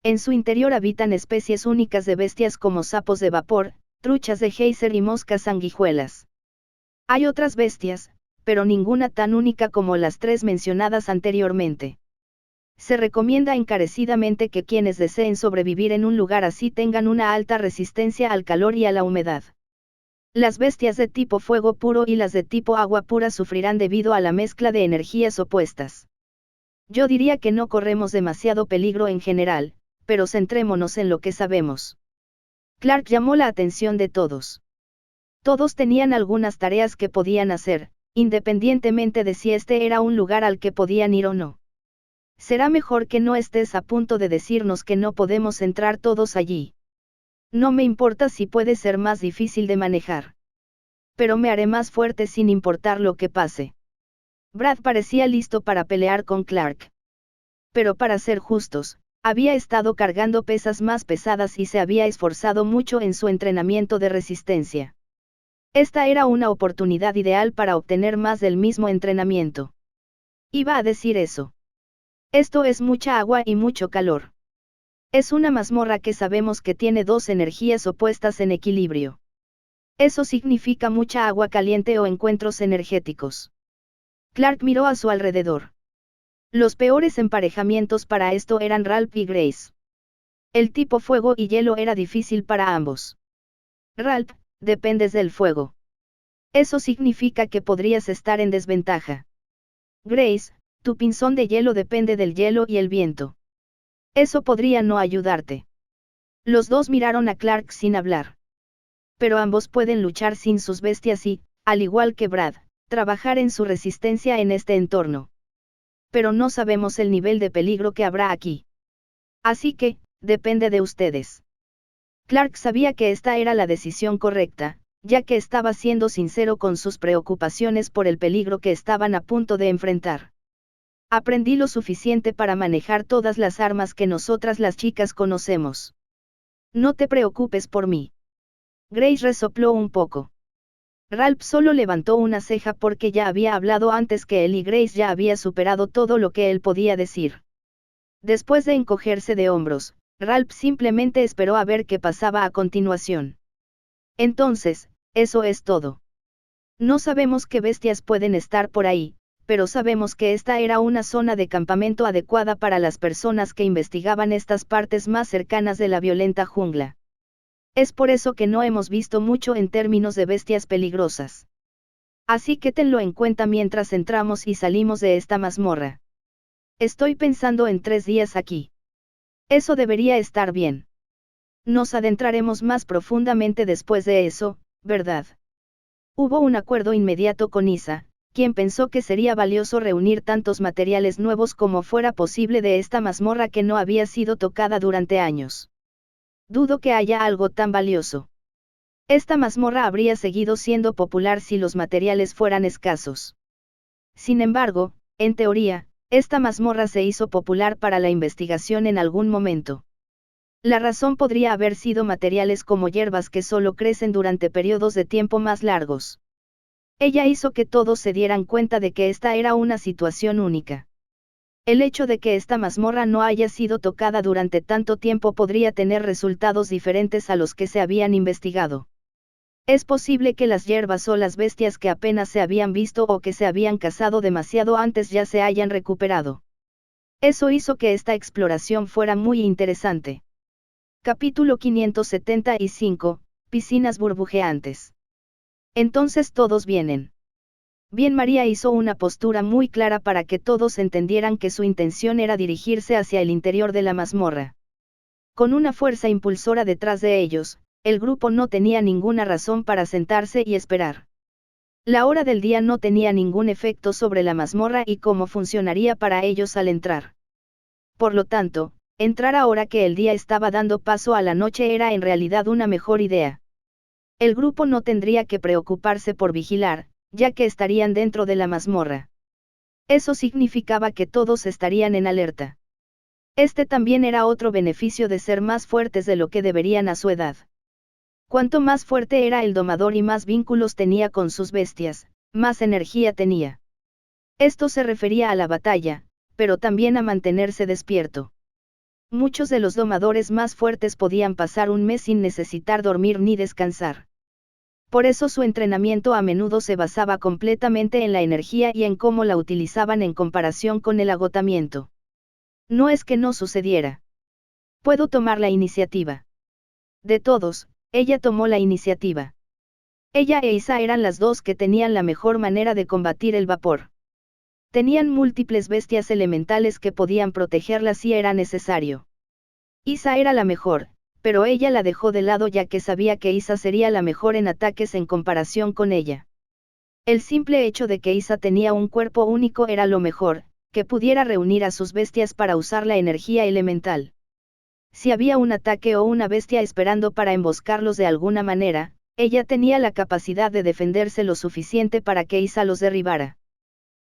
En su interior habitan especies únicas de bestias como sapos de vapor, truchas de geyser y moscas sanguijuelas. Hay otras bestias, pero ninguna tan única como las tres mencionadas anteriormente. Se recomienda encarecidamente que quienes deseen sobrevivir en un lugar así tengan una alta resistencia al calor y a la humedad. Las bestias de tipo fuego puro y las de tipo agua pura sufrirán debido a la mezcla de energías opuestas. Yo diría que no corremos demasiado peligro en general, pero centrémonos en lo que sabemos. Clark llamó la atención de todos. Todos tenían algunas tareas que podían hacer, independientemente de si este era un lugar al que podían ir o no. Será mejor que no estés a punto de decirnos que no podemos entrar todos allí. No me importa si puede ser más difícil de manejar. Pero me haré más fuerte sin importar lo que pase. Brad parecía listo para pelear con Clark. Pero para ser justos, había estado cargando pesas más pesadas y se había esforzado mucho en su entrenamiento de resistencia. Esta era una oportunidad ideal para obtener más del mismo entrenamiento. Iba a decir eso. Esto es mucha agua y mucho calor. Es una mazmorra que sabemos que tiene dos energías opuestas en equilibrio. Eso significa mucha agua caliente o encuentros energéticos. Clark miró a su alrededor. Los peores emparejamientos para esto eran Ralph y Grace. El tipo fuego y hielo era difícil para ambos. Ralph, dependes del fuego. Eso significa que podrías estar en desventaja. Grace, tu pinzón de hielo depende del hielo y el viento. Eso podría no ayudarte. Los dos miraron a Clark sin hablar. Pero ambos pueden luchar sin sus bestias y, al igual que Brad, trabajar en su resistencia en este entorno. Pero no sabemos el nivel de peligro que habrá aquí. Así que, depende de ustedes. Clark sabía que esta era la decisión correcta, ya que estaba siendo sincero con sus preocupaciones por el peligro que estaban a punto de enfrentar. Aprendí lo suficiente para manejar todas las armas que nosotras las chicas conocemos. No te preocupes por mí. Grace resopló un poco. Ralph solo levantó una ceja porque ya había hablado antes que él y Grace ya había superado todo lo que él podía decir. Después de encogerse de hombros, Ralph simplemente esperó a ver qué pasaba a continuación. Entonces, eso es todo. No sabemos qué bestias pueden estar por ahí, pero sabemos que esta era una zona de campamento adecuada para las personas que investigaban estas partes más cercanas de la violenta jungla. Es por eso que no hemos visto mucho en términos de bestias peligrosas. Así que tenlo en cuenta mientras entramos y salimos de esta mazmorra. Estoy pensando en 3 días aquí. Eso debería estar bien. Nos adentraremos más profundamente después de eso, ¿verdad? Hubo un acuerdo inmediato con Isa, quien pensó que sería valioso reunir tantos materiales nuevos como fuera posible de esta mazmorra que no había sido tocada durante años. Dudo que haya algo tan valioso. Esta mazmorra habría seguido siendo popular si los materiales fueran escasos. Sin embargo, en teoría, esta mazmorra se hizo popular para la investigación en algún momento. La razón podría haber sido materiales como hierbas que solo crecen durante periodos de tiempo más largos. Ella hizo que todos se dieran cuenta de que esta era una situación única. El hecho de que esta mazmorra no haya sido tocada durante tanto tiempo podría tener resultados diferentes a los que se habían investigado. Es posible que las hierbas o las bestias que apenas se habían visto o que se habían cazado demasiado antes ya se hayan recuperado. Eso hizo que esta exploración fuera muy interesante. Capítulo 575, Piscinas burbujeantes. Entonces todos vienen. Bien, María hizo una postura muy clara para que todos entendieran que su intención era dirigirse hacia el interior de la mazmorra. Con una fuerza impulsora detrás de ellos, el grupo no tenía ninguna razón para sentarse y esperar. La hora del día no tenía ningún efecto sobre la mazmorra y cómo funcionaría para ellos al entrar. Por lo tanto, entrar ahora que el día estaba dando paso a la noche era en realidad una mejor idea. El grupo no tendría que preocuparse por vigilar, ya que estarían dentro de la mazmorra. Eso significaba que todos estarían en alerta. Este también era otro beneficio de ser más fuertes de lo que deberían a su edad. Cuanto más fuerte era el domador y más vínculos tenía con sus bestias, más energía tenía. Esto se refería a la batalla, pero también a mantenerse despierto. Muchos de los domadores más fuertes podían pasar un mes sin necesitar dormir ni descansar. Por eso su entrenamiento a menudo se basaba completamente en la energía y en cómo la utilizaban en comparación con el agotamiento. No es que no sucediera. Puedo tomar la iniciativa. De todos, ella tomó la iniciativa. Ella e Isa eran las dos que tenían la mejor manera de combatir el vapor. Tenían múltiples bestias elementales que podían protegerlas si era necesario. Isa era la mejor, pero ella la dejó de lado ya que sabía que Isa sería la mejor en ataques en comparación con ella. El simple hecho de que Isa tenía un cuerpo único era lo mejor, que pudiera reunir a sus bestias para usar la energía elemental. Si había un ataque o una bestia esperando para emboscarlos de alguna manera, ella tenía la capacidad de defenderse lo suficiente para que Isa los derribara.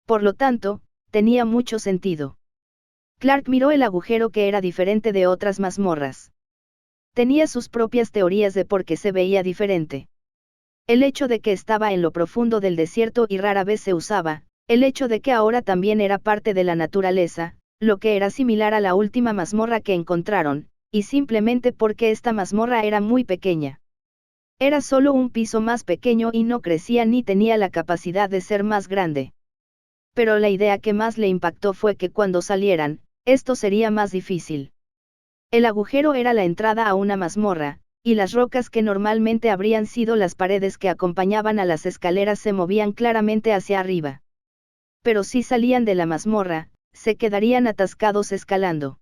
Por lo tanto, tenía mucho sentido. Clark miró el agujero que era diferente de otras mazmorras. Tenía sus propias teorías de por qué se veía diferente. El hecho de que estaba en lo profundo del desierto y rara vez se usaba, el hecho de que ahora también era parte de la naturaleza, lo que era similar a la última mazmorra que encontraron, y simplemente porque esta mazmorra era muy pequeña. Era solo un piso más pequeño y no crecía ni tenía la capacidad de ser más grande. Pero la idea que más le impactó fue que cuando salieran, esto sería más difícil. El agujero era la entrada a una mazmorra, y las rocas que normalmente habrían sido las paredes que acompañaban a las escaleras se movían claramente hacia arriba. Pero si salían de la mazmorra, se quedarían atascados escalando.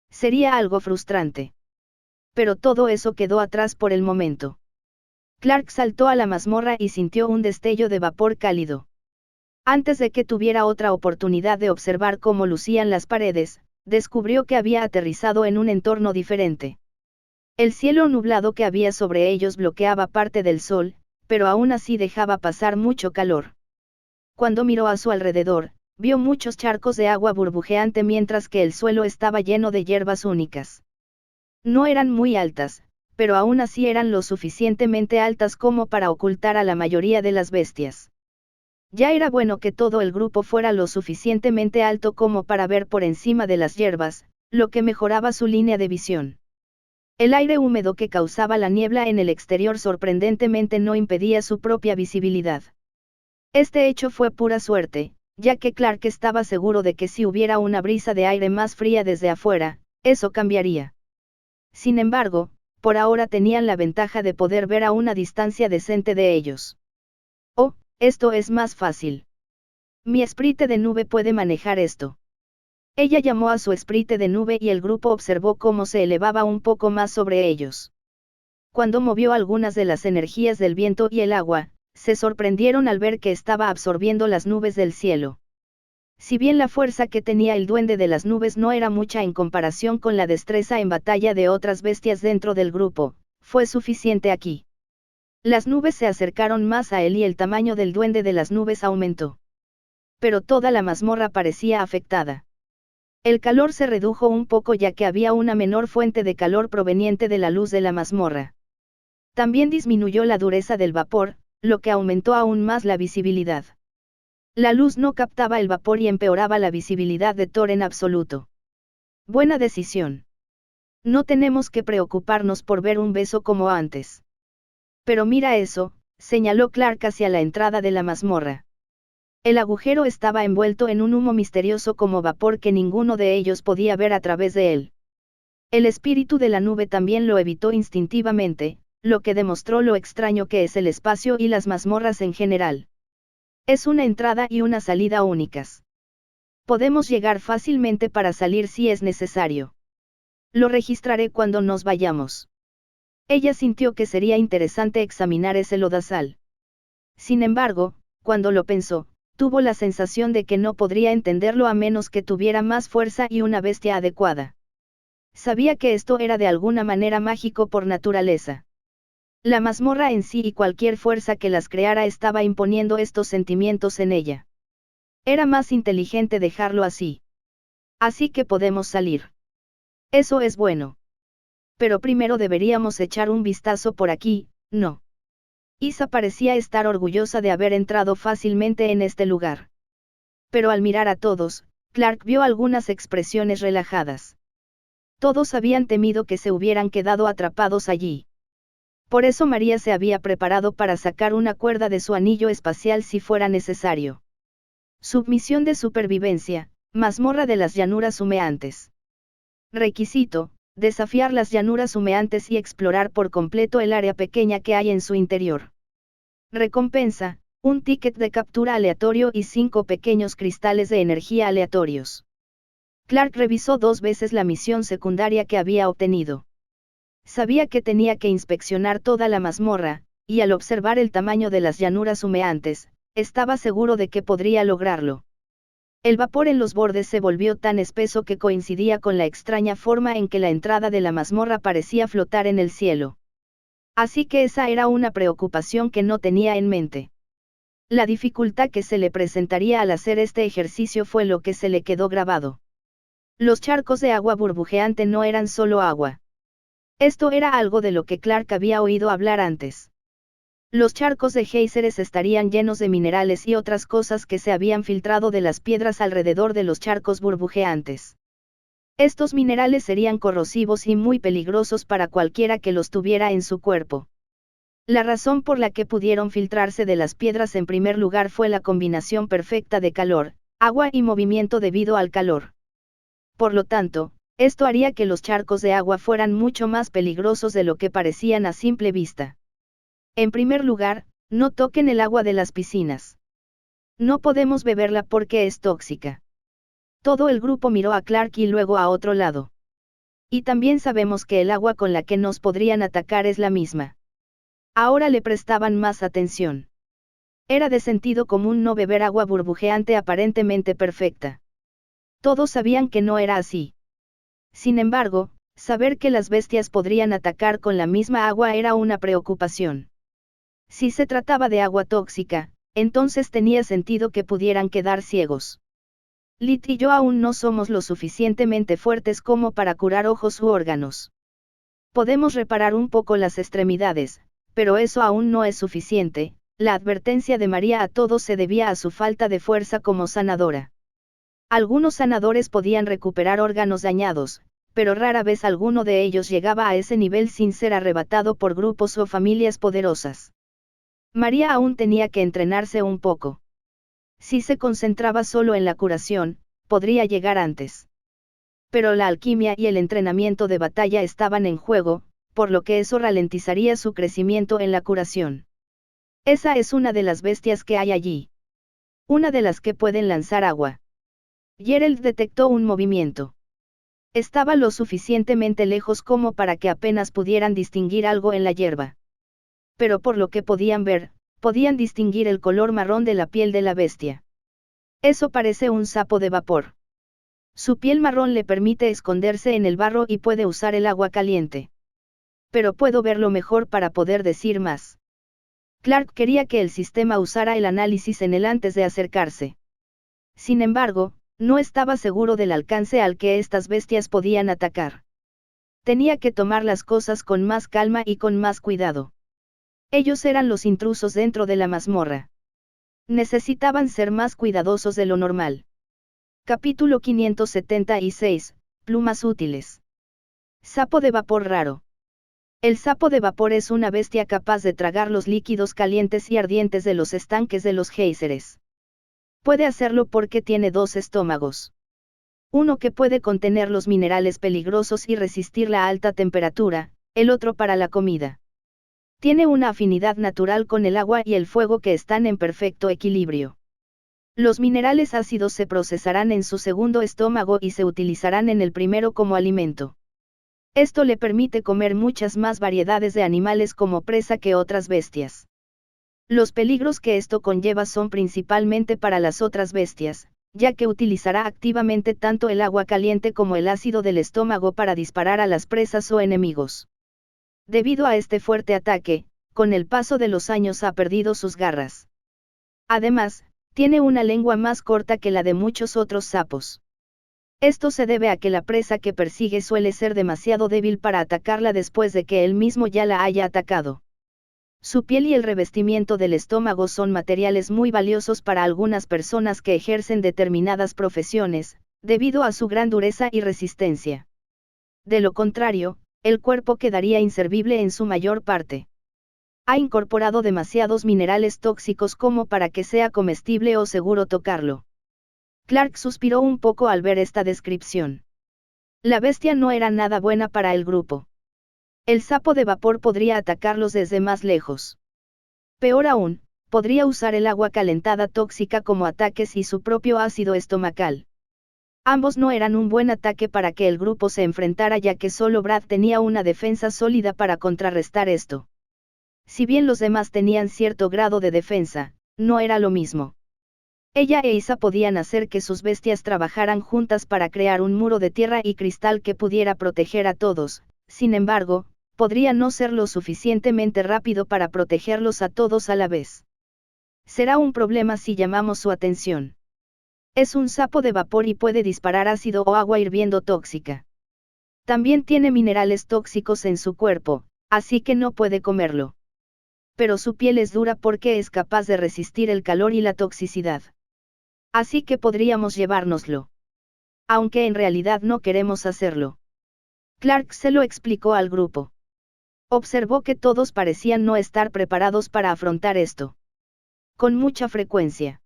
Sería algo frustrante. Pero todo eso quedó atrás por el momento. Clark saltó a la mazmorra y sintió un destello de vapor cálido. Antes de que tuviera otra oportunidad de observar cómo lucían las paredes, descubrió que había aterrizado en un entorno diferente. El cielo nublado que había sobre ellos bloqueaba parte del sol, pero aún así dejaba pasar mucho calor. Cuando miró a su alrededor, vio muchos charcos de agua burbujeante mientras que el suelo estaba lleno de hierbas únicas. No eran muy altas, pero aún así eran lo suficientemente altas como para ocultar a la mayoría de las bestias. Ya era bueno que todo el grupo fuera lo suficientemente alto como para ver por encima de las hierbas, lo que mejoraba su línea de visión. El aire húmedo que causaba la niebla en el exterior sorprendentemente no impedía su propia visibilidad. Este hecho fue pura suerte, ya que Clark estaba seguro de que si hubiera una brisa de aire más fría desde afuera, eso cambiaría. Sin embargo, por ahora tenían la ventaja de poder ver a una distancia decente de ellos. Oh, esto es más fácil. Mi esprite de nube puede manejar esto. Ella llamó a su esprite de nube y el grupo observó cómo se elevaba un poco más sobre ellos. Cuando movió algunas de las energías del viento y el agua, se sorprendieron al ver que estaba absorbiendo las nubes del cielo. Si bien la fuerza que tenía el duende de las nubes no era mucha en comparación con la destreza en batalla de otras bestias dentro del grupo, fue suficiente aquí. Las nubes se acercaron más a él y el tamaño del duende de las nubes aumentó. Pero toda la mazmorra parecía afectada. El calor se redujo un poco ya que había una menor fuente de calor proveniente de la luz de la mazmorra. También disminuyó la dureza del vapor, lo que aumentó aún más la visibilidad. La luz no captaba el vapor y empeoraba la visibilidad de Thor en absoluto. Buena decisión. No tenemos que preocuparnos por ver un beso como antes. Pero mira eso, señaló Clark hacia la entrada de la mazmorra. El agujero estaba envuelto en un humo misterioso como vapor que ninguno de ellos podía ver a través de él. El espíritu de la nube también lo evitó instintivamente, lo que demostró lo extraño que es el espacio y las mazmorras en general. Es una entrada y una salida únicas. Podemos llegar fácilmente para salir si es necesario. Lo registraré cuando nos vayamos. Ella sintió que sería interesante examinar ese lodazal. Sin embargo, cuando lo pensó, tuvo la sensación de que no podría entenderlo a menos que tuviera más fuerza y una bestia adecuada. Sabía que esto era de alguna manera mágico por naturaleza. La mazmorra en sí y cualquier fuerza que las creara estaba imponiendo estos sentimientos en ella. Era más inteligente dejarlo así. Así que podemos salir. Eso es bueno. Pero primero deberíamos echar un vistazo por aquí, ¿no? Isa parecía estar orgullosa de haber entrado fácilmente en este lugar. Pero al mirar a todos, Clark vio algunas expresiones relajadas. Todos habían temido que se hubieran quedado atrapados allí. Por eso María se había preparado para sacar una cuerda de su anillo espacial si fuera necesario. Submisión de supervivencia, mazmorra de las llanuras humeantes. Requisito: desafiar las llanuras humeantes y explorar por completo el área pequeña que hay en su interior. Recompensa: un ticket de captura aleatorio y 5 pequeños cristales de energía aleatorios. Clark revisó 2 veces la misión secundaria que había obtenido. Sabía que tenía que inspeccionar toda la mazmorra, y al observar el tamaño de las llanuras humeantes, estaba seguro de que podría lograrlo. El vapor en los bordes se volvió tan espeso que coincidía con la extraña forma en que la entrada de la mazmorra parecía flotar en el cielo. Así que esa era una preocupación que no tenía en mente. La dificultad que se le presentaría al hacer este ejercicio fue lo que se le quedó grabado. Los charcos de agua burbujeante no eran solo agua. Esto era algo de lo que Clark había oído hablar antes. Los charcos de géiseres estarían llenos de minerales y otras cosas que se habían filtrado de las piedras alrededor de los charcos burbujeantes. Estos minerales serían corrosivos y muy peligrosos para cualquiera que los tuviera en su cuerpo. La razón por la que pudieron filtrarse de las piedras en primer lugar fue la combinación perfecta de calor, agua y movimiento debido al calor. Por lo tanto, esto haría que los charcos de agua fueran mucho más peligrosos de lo que parecían a simple vista. En primer lugar, no toquen el agua de las piscinas. No podemos beberla porque es tóxica. Todo el grupo miró a Clark y luego a otro lado. Y también sabemos que el agua con la que nos podrían atacar es la misma. Ahora le prestaban más atención. Era de sentido común no beber agua burbujeante aparentemente perfecta. Todos sabían que no era así. Sin embargo, saber que las bestias podrían atacar con la misma agua era una preocupación. Si se trataba de agua tóxica, entonces tenía sentido que pudieran quedar ciegos. Lit y yo aún no somos lo suficientemente fuertes como para curar ojos u órganos. Podemos reparar un poco las extremidades, pero eso aún no es suficiente. La advertencia de María a todos se debía a su falta de fuerza como sanadora. Algunos sanadores podían recuperar órganos dañados, pero rara vez alguno de ellos llegaba a ese nivel sin ser arrebatado por grupos o familias poderosas. María aún tenía que entrenarse un poco. Si se concentraba solo en la curación, podría llegar antes. Pero la alquimia y el entrenamiento de batalla estaban en juego, por lo que eso ralentizaría su crecimiento en la curación. Esa es una de las bestias que hay allí. Una de las que pueden lanzar agua. Gerald detectó un movimiento. Estaba lo suficientemente lejos como para que apenas pudieran distinguir algo en la hierba. Pero por lo que podían ver, podían distinguir el color marrón de la piel de la bestia. Eso parece un sapo de vapor. Su piel marrón le permite esconderse en el barro y puede usar el agua caliente. Pero puedo verlo mejor para poder decir más. Clark quería que el sistema usara el análisis en él antes de acercarse. Sin embargo, No estaba seguro del alcance al que estas bestias podían atacar. Tenía que tomar las cosas con más calma y con más cuidado. Ellos eran los intrusos dentro de la mazmorra. Necesitaban ser más cuidadosos de lo normal. Capítulo 576, Plumas útiles. Sapo de vapor raro. El sapo de vapor es una bestia capaz de tragar los líquidos calientes y ardientes de los estanques de los géiseres. Puede hacerlo porque tiene dos estómagos. Uno que puede contener los minerales peligrosos y resistir la alta temperatura, el otro para la comida. Tiene una afinidad natural con el agua y el fuego que están en perfecto equilibrio. Los minerales ácidos se procesarán en su segundo estómago y se utilizarán en el primero como alimento. Esto le permite comer muchas más variedades de animales como presa que otras bestias. Los peligros que esto conlleva son principalmente para las otras bestias, ya que utilizará activamente tanto el agua caliente como el ácido del estómago para disparar a las presas o enemigos. Debido a este fuerte ataque, con el paso de los años ha perdido sus garras. Además, tiene una lengua más corta que la de muchos otros sapos. Esto se debe a que la presa que persigue suele ser demasiado débil para atacarla después de que él mismo ya la haya atacado. Su piel y el revestimiento del estómago son materiales muy valiosos para algunas personas que ejercen determinadas profesiones, debido a su gran dureza y resistencia. De lo contrario, el cuerpo quedaría inservible en su mayor parte. Ha incorporado demasiados minerales tóxicos como para que sea comestible o seguro tocarlo. Clark suspiró un poco al ver esta descripción. La bestia no era nada buena para el grupo. El sapo de vapor podría atacarlos desde más lejos. Peor aún, podría usar el agua calentada tóxica como ataques y su propio ácido estomacal. Ambos no eran un buen ataque para que el grupo se enfrentara, ya que solo Brad tenía una defensa sólida para contrarrestar esto. Si bien los demás tenían cierto grado de defensa, no era lo mismo. Ella e Isa podían hacer que sus bestias trabajaran juntas para crear un muro de tierra y cristal que pudiera proteger a todos, sin embargo, podría no ser lo suficientemente rápido para protegerlos a todos a la vez. Será un problema si llamamos su atención. Es un sapo de vapor y puede disparar ácido o agua hirviendo tóxica. También tiene minerales tóxicos en su cuerpo, así que no puede comerlo. Pero su piel es dura porque es capaz de resistir el calor y la toxicidad. Así que podríamos llevárnoslo. Aunque en realidad no queremos hacerlo. Clark se lo explicó al grupo. Observó que todos parecían no estar preparados para afrontar esto. Con mucha frecuencia.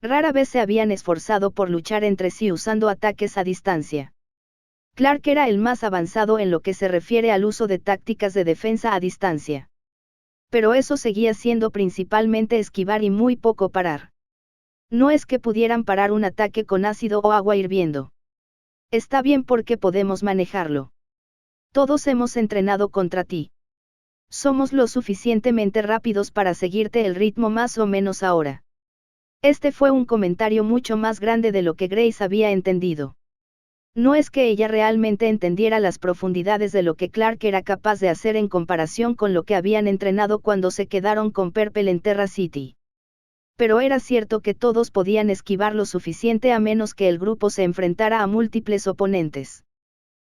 Rara vez se habían esforzado por luchar entre sí usando ataques a distancia. Clark era el más avanzado en lo que se refiere al uso de tácticas de defensa a distancia. Pero eso seguía siendo principalmente esquivar y muy poco parar. No es que pudieran parar un ataque con ácido o agua hirviendo. Está bien porque podemos manejarlo. Todos hemos entrenado contra ti. Somos lo suficientemente rápidos para seguirte el ritmo más o menos ahora. Este fue un comentario mucho más grande de lo que Grace había entendido. No es que ella realmente entendiera las profundidades de lo que Clark era capaz de hacer en comparación con lo que habían entrenado cuando se quedaron con Purple en Terra City. Pero era cierto que todos podían esquivar lo suficiente a menos que el grupo se enfrentara a múltiples oponentes.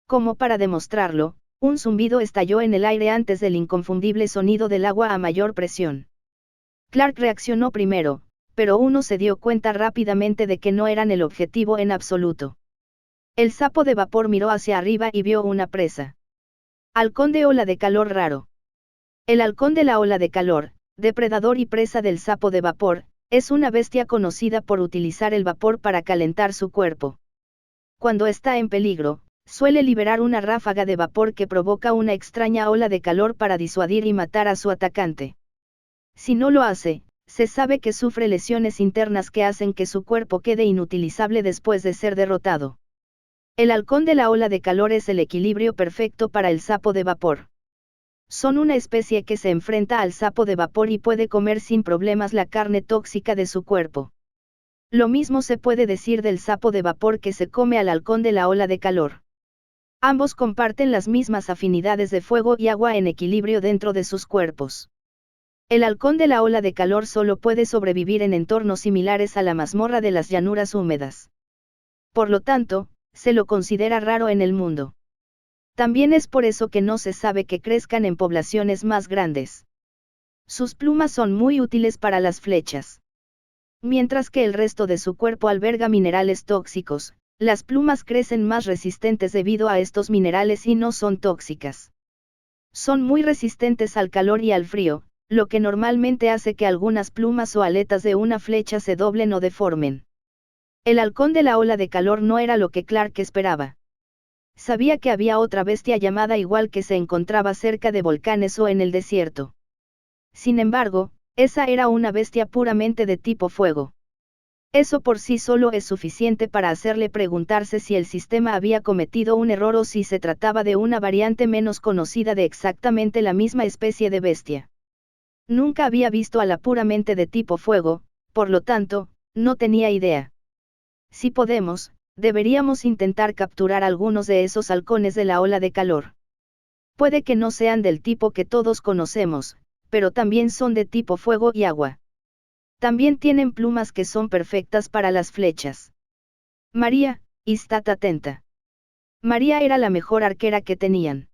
Como para demostrarlo, un zumbido estalló en el aire antes del inconfundible sonido del agua a mayor presión. Clark reaccionó primero, pero uno se dio cuenta rápidamente de que no eran el objetivo en absoluto. El sapo de vapor miró hacia arriba y vio una presa. Halcón de ola de calor raro. El halcón de la ola de calor, depredador y presa del sapo de vapor, es una bestia conocida por utilizar el vapor para calentar su cuerpo. Cuando está en peligro, suele liberar una ráfaga de vapor que provoca una extraña ola de calor para disuadir y matar a su atacante. Si no lo hace, se sabe que sufre lesiones internas que hacen que su cuerpo quede inutilizable después de ser derrotado. El halcón de la ola de calor es el equilibrio perfecto para el sapo de vapor. Son una especie que se enfrenta al sapo de vapor y puede comer sin problemas la carne tóxica de su cuerpo. Lo mismo se puede decir del sapo de vapor que se come al halcón de la ola de calor. Ambos comparten las mismas afinidades de fuego y agua en equilibrio dentro de sus cuerpos. El halcón de la ola de calor solo puede sobrevivir en entornos similares a la mazmorra de las llanuras húmedas. Por lo tanto, se lo considera raro en el mundo. También es por eso que no se sabe que crezcan en poblaciones más grandes. Sus plumas son muy útiles para las flechas. Mientras que el resto de su cuerpo alberga minerales tóxicos, las plumas crecen más resistentes debido a estos minerales y no son tóxicas. Son muy resistentes al calor y al frío, lo que normalmente hace que algunas plumas o aletas de una flecha se doblen o deformen. El halcón de la ola de calor no era lo que Clark esperaba. Sabía que había otra bestia llamada igual que se encontraba cerca de volcanes o en el desierto. Sin embargo, esa era una bestia puramente de tipo fuego. Eso por sí solo es suficiente para hacerle preguntarse si el sistema había cometido un error o si se trataba de una variante menos conocida de exactamente la misma especie de bestia. Nunca había visto a la puramente de tipo fuego, por lo tanto, no tenía idea. Si podemos, deberíamos intentar capturar algunos de esos halcones de la ola de calor. Puede que no sean del tipo que todos conocemos, pero también son de tipo fuego y agua. También tienen plumas que son perfectas para las flechas. María, estad atenta. María era la mejor arquera que tenían.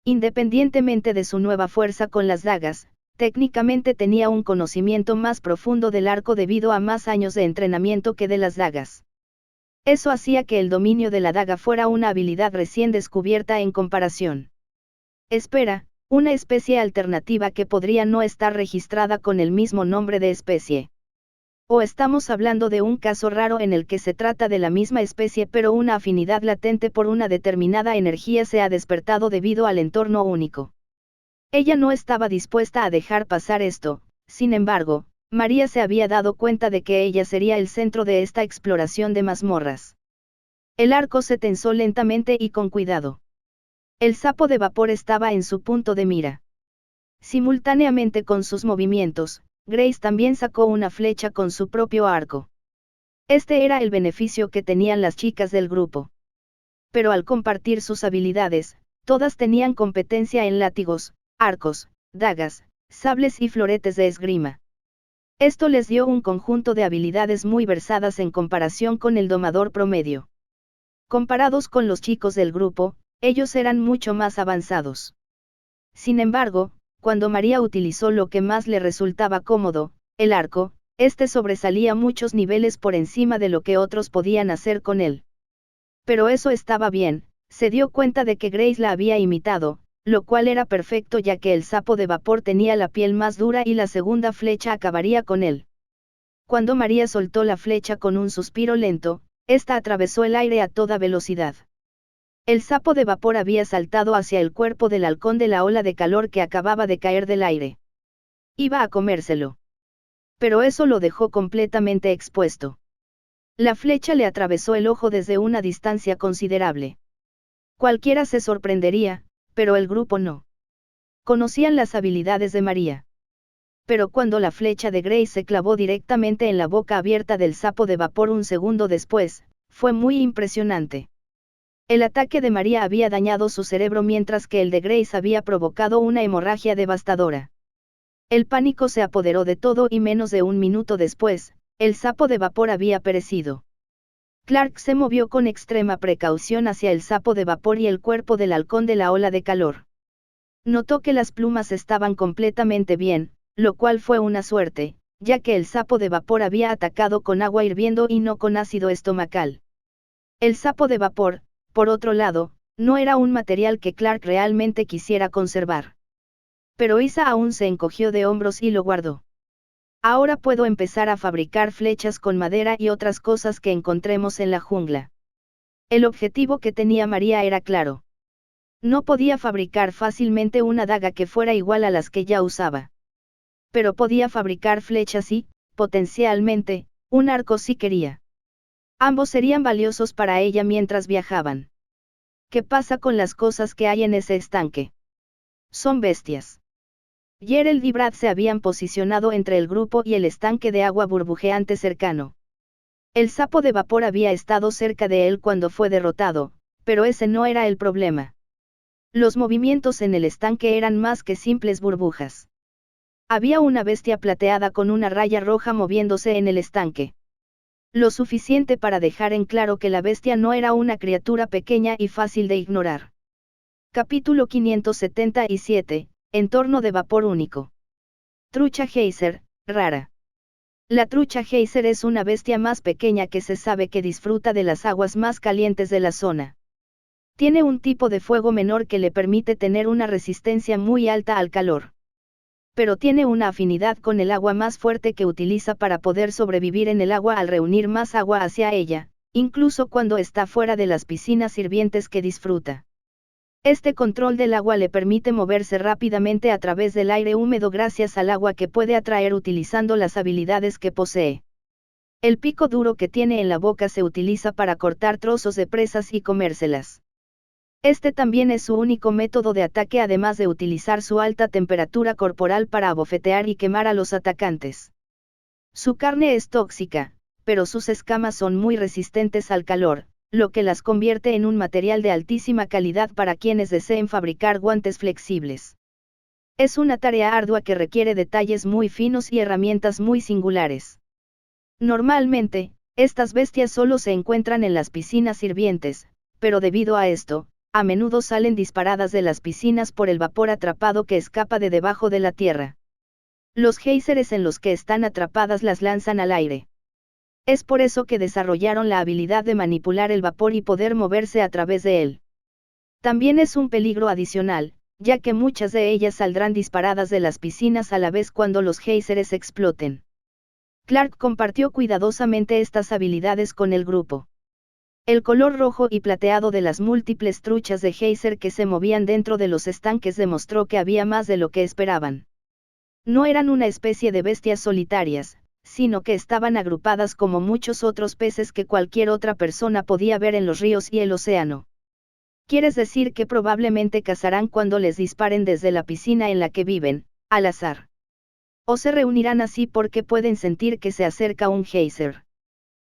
Independientemente de su nueva fuerza con las dagas, técnicamente tenía un conocimiento más profundo del arco debido a más años de entrenamiento que de las dagas. Eso hacía que el dominio de la daga fuera una habilidad recién descubierta en comparación. Espera, una especie alternativa que podría no estar registrada con el mismo nombre de especie. O estamos hablando de un caso raro en el que se trata de la misma especie pero una afinidad latente por una determinada energía se ha despertado debido al entorno único. Ella no estaba dispuesta a dejar pasar esto, sin embargo, María se había dado cuenta de que ella sería el centro de esta exploración de mazmorras. El arco se tensó lentamente y con cuidado. El sapo de vapor estaba en su punto de mira. Simultáneamente con sus movimientos, Grace también sacó una flecha con su propio arco. Este era el beneficio que tenían las chicas del grupo. Pero al compartir sus habilidades, todas tenían competencia en látigos, arcos, dagas, sables y floretes de esgrima. Esto les dio un conjunto de habilidades muy versadas en comparación con el domador promedio. Comparados con los chicos del grupo, ellos eran mucho más avanzados. Sin embargo, cuando María utilizó lo que más le resultaba cómodo, el arco, este sobresalía muchos niveles por encima de lo que otros podían hacer con él. Pero eso estaba bien, se dio cuenta de que Grace la había imitado, lo cual era perfecto ya que el sapo de vapor tenía la piel más dura y la segunda flecha acabaría con él. Cuando María soltó la flecha con un suspiro lento, esta atravesó el aire a toda velocidad. El sapo de vapor había saltado hacia el cuerpo del halcón de la ola de calor que acababa de caer del aire. Iba a comérselo. Pero eso lo dejó completamente expuesto. La flecha le atravesó el ojo desde una distancia considerable. Cualquiera se sorprendería, pero el grupo no. Conocían las habilidades de María. Pero cuando la flecha de Grace se clavó directamente en la boca abierta del sapo de vapor un segundo después, fue muy impresionante. El ataque de María había dañado su cerebro mientras que el de Grace había provocado una hemorragia devastadora. El pánico se apoderó de todo y menos de un minuto después, el sapo de vapor había perecido. Clark se movió con extrema precaución hacia el sapo de vapor y el cuerpo del halcón de la ola de calor. Notó que las plumas estaban completamente bien, lo cual fue una suerte, ya que el sapo de vapor había atacado con agua hirviendo y no con ácido estomacal. El sapo de vapor, por otro lado, no era un material que Clark realmente quisiera conservar. Pero Isa aún se encogió de hombros y lo guardó. Ahora puedo empezar a fabricar flechas con madera y otras cosas que encontremos en la jungla. El objetivo que tenía María era claro. No podía fabricar fácilmente una daga que fuera igual a las que ya usaba. Pero podía fabricar flechas y, potencialmente, un arco si quería. Ambos serían valiosos para ella mientras viajaban. ¿Qué pasa con las cosas que hay en ese estanque? Son bestias. Gerald y Brad se habían posicionado entre el grupo y el estanque de agua burbujeante cercano. El sapo de vapor había estado cerca de él cuando fue derrotado, pero ese no era el problema. Los movimientos en el estanque eran más que simples burbujas. Había una bestia plateada con una raya roja moviéndose en el estanque. Lo suficiente para dejar en claro que la bestia no era una criatura pequeña y fácil de ignorar. Capítulo 577, Entorno de vapor único. Trucha geyser, rara. La trucha geyser es una bestia más pequeña que se sabe que disfruta de las aguas más calientes de la zona. Tiene un tipo de fuego menor que le permite tener una resistencia muy alta al calor. Pero tiene una afinidad con el agua más fuerte que utiliza para poder sobrevivir en el agua al reunir más agua hacia ella, incluso cuando está fuera de las piscinas hirvientes que disfruta. Este control del agua le permite moverse rápidamente a través del aire húmedo gracias al agua que puede atraer utilizando las habilidades que posee. El pico duro que tiene en la boca se utiliza para cortar trozos de presas y comérselas. Este también es su único método de ataque, además de utilizar su alta temperatura corporal para abofetear y quemar a los atacantes. Su carne es tóxica, pero sus escamas son muy resistentes al calor, lo que las convierte en un material de altísima calidad para quienes deseen fabricar guantes flexibles. Es una tarea ardua que requiere detalles muy finos y herramientas muy singulares. Normalmente, estas bestias solo se encuentran en las piscinas hirvientes, pero debido a esto, a menudo salen disparadas de las piscinas por el vapor atrapado que escapa de debajo de la tierra. Los géiseres en los que están atrapadas las lanzan al aire. Es por eso que desarrollaron la habilidad de manipular el vapor y poder moverse a través de él. También es un peligro adicional, ya que muchas de ellas saldrán disparadas de las piscinas a la vez cuando los géiseres exploten. Clark compartió cuidadosamente estas habilidades con el grupo. El color rojo y plateado de las múltiples truchas de geyser que se movían dentro de los estanques demostró que había más de lo que esperaban. No eran una especie de bestias solitarias, sino que estaban agrupadas como muchos otros peces que cualquier otra persona podía ver en los ríos y el océano. ¿Quieres decir que probablemente cazarán cuando les disparen desde la piscina en la que viven, al azar? ¿O se reunirán así porque pueden sentir que se acerca un geyser?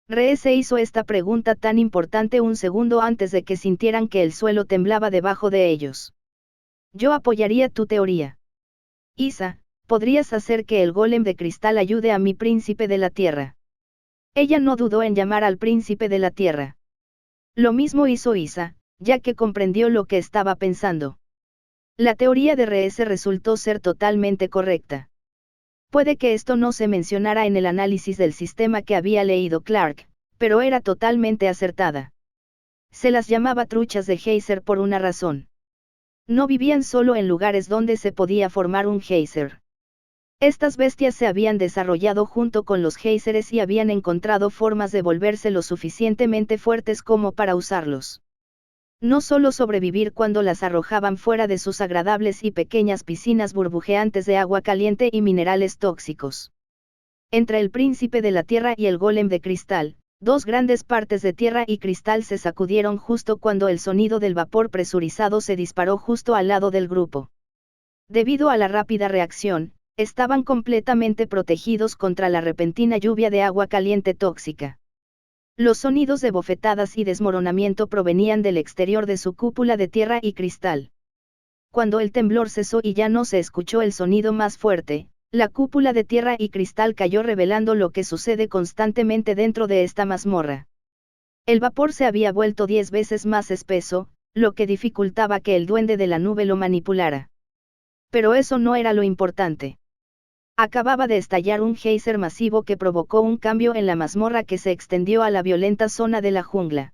Rhee se hizo esta pregunta tan importante un segundo antes de que sintieran que el suelo temblaba debajo de ellos. Yo apoyaría tu teoría. Isa, ¿podrías hacer que el golem de cristal ayude a mi príncipe de la tierra? Ella no dudó en llamar al príncipe de la tierra. Lo mismo hizo Isa, ya que comprendió lo que estaba pensando. La teoría de Rhee resultó ser totalmente correcta. Puede que esto no se mencionara en el análisis del sistema que había leído Clark, pero era totalmente acertada. Se las llamaba truchas de geyser por una razón. No vivían solo en lugares donde se podía formar un geyser. Estas bestias se habían desarrollado junto con los geyseres y habían encontrado formas de volverse lo suficientemente fuertes como para usarlos. No solo sobrevivir cuando las arrojaban fuera de sus agradables y pequeñas piscinas burbujeantes de agua caliente y minerales tóxicos. Entre el príncipe de la tierra y el golem de cristal, dos grandes partes de tierra y cristal se sacudieron justo cuando el sonido del vapor presurizado se disparó justo al lado del grupo. Debido a la rápida reacción, estaban completamente protegidos contra la repentina lluvia de agua caliente tóxica. Los sonidos de bofetadas y desmoronamiento provenían del exterior de su cúpula de tierra y cristal. Cuando el temblor cesó y ya no se escuchó el sonido más fuerte, la cúpula de tierra y cristal cayó revelando lo que sucede constantemente dentro de esta mazmorra. El vapor se había vuelto 10 veces más espeso, lo que dificultaba que el duende de la nube lo manipulara. Pero eso no era lo importante. Acababa de estallar un geyser masivo que provocó un cambio en la mazmorra que se extendió a la violenta zona de la jungla.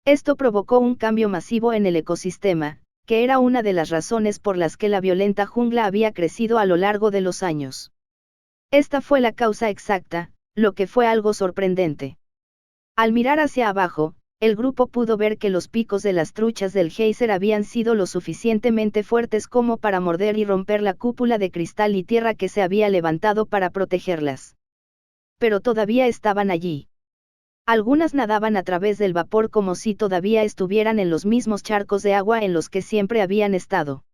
Esto provocó un cambio masivo en el ecosistema, que era una de las razones por las que la violenta jungla había crecido a lo largo de los años. Esta fue la causa exacta, lo que fue algo sorprendente. Al mirar hacia abajo, el grupo pudo ver que los picos de las truchas del geyser habían sido lo suficientemente fuertes como para morder y romper la cúpula de cristal y tierra que se había levantado para protegerlas. Pero todavía estaban allí. Algunas nadaban a través del vapor como si todavía estuvieran en los mismos charcos de agua en los que siempre habían estado.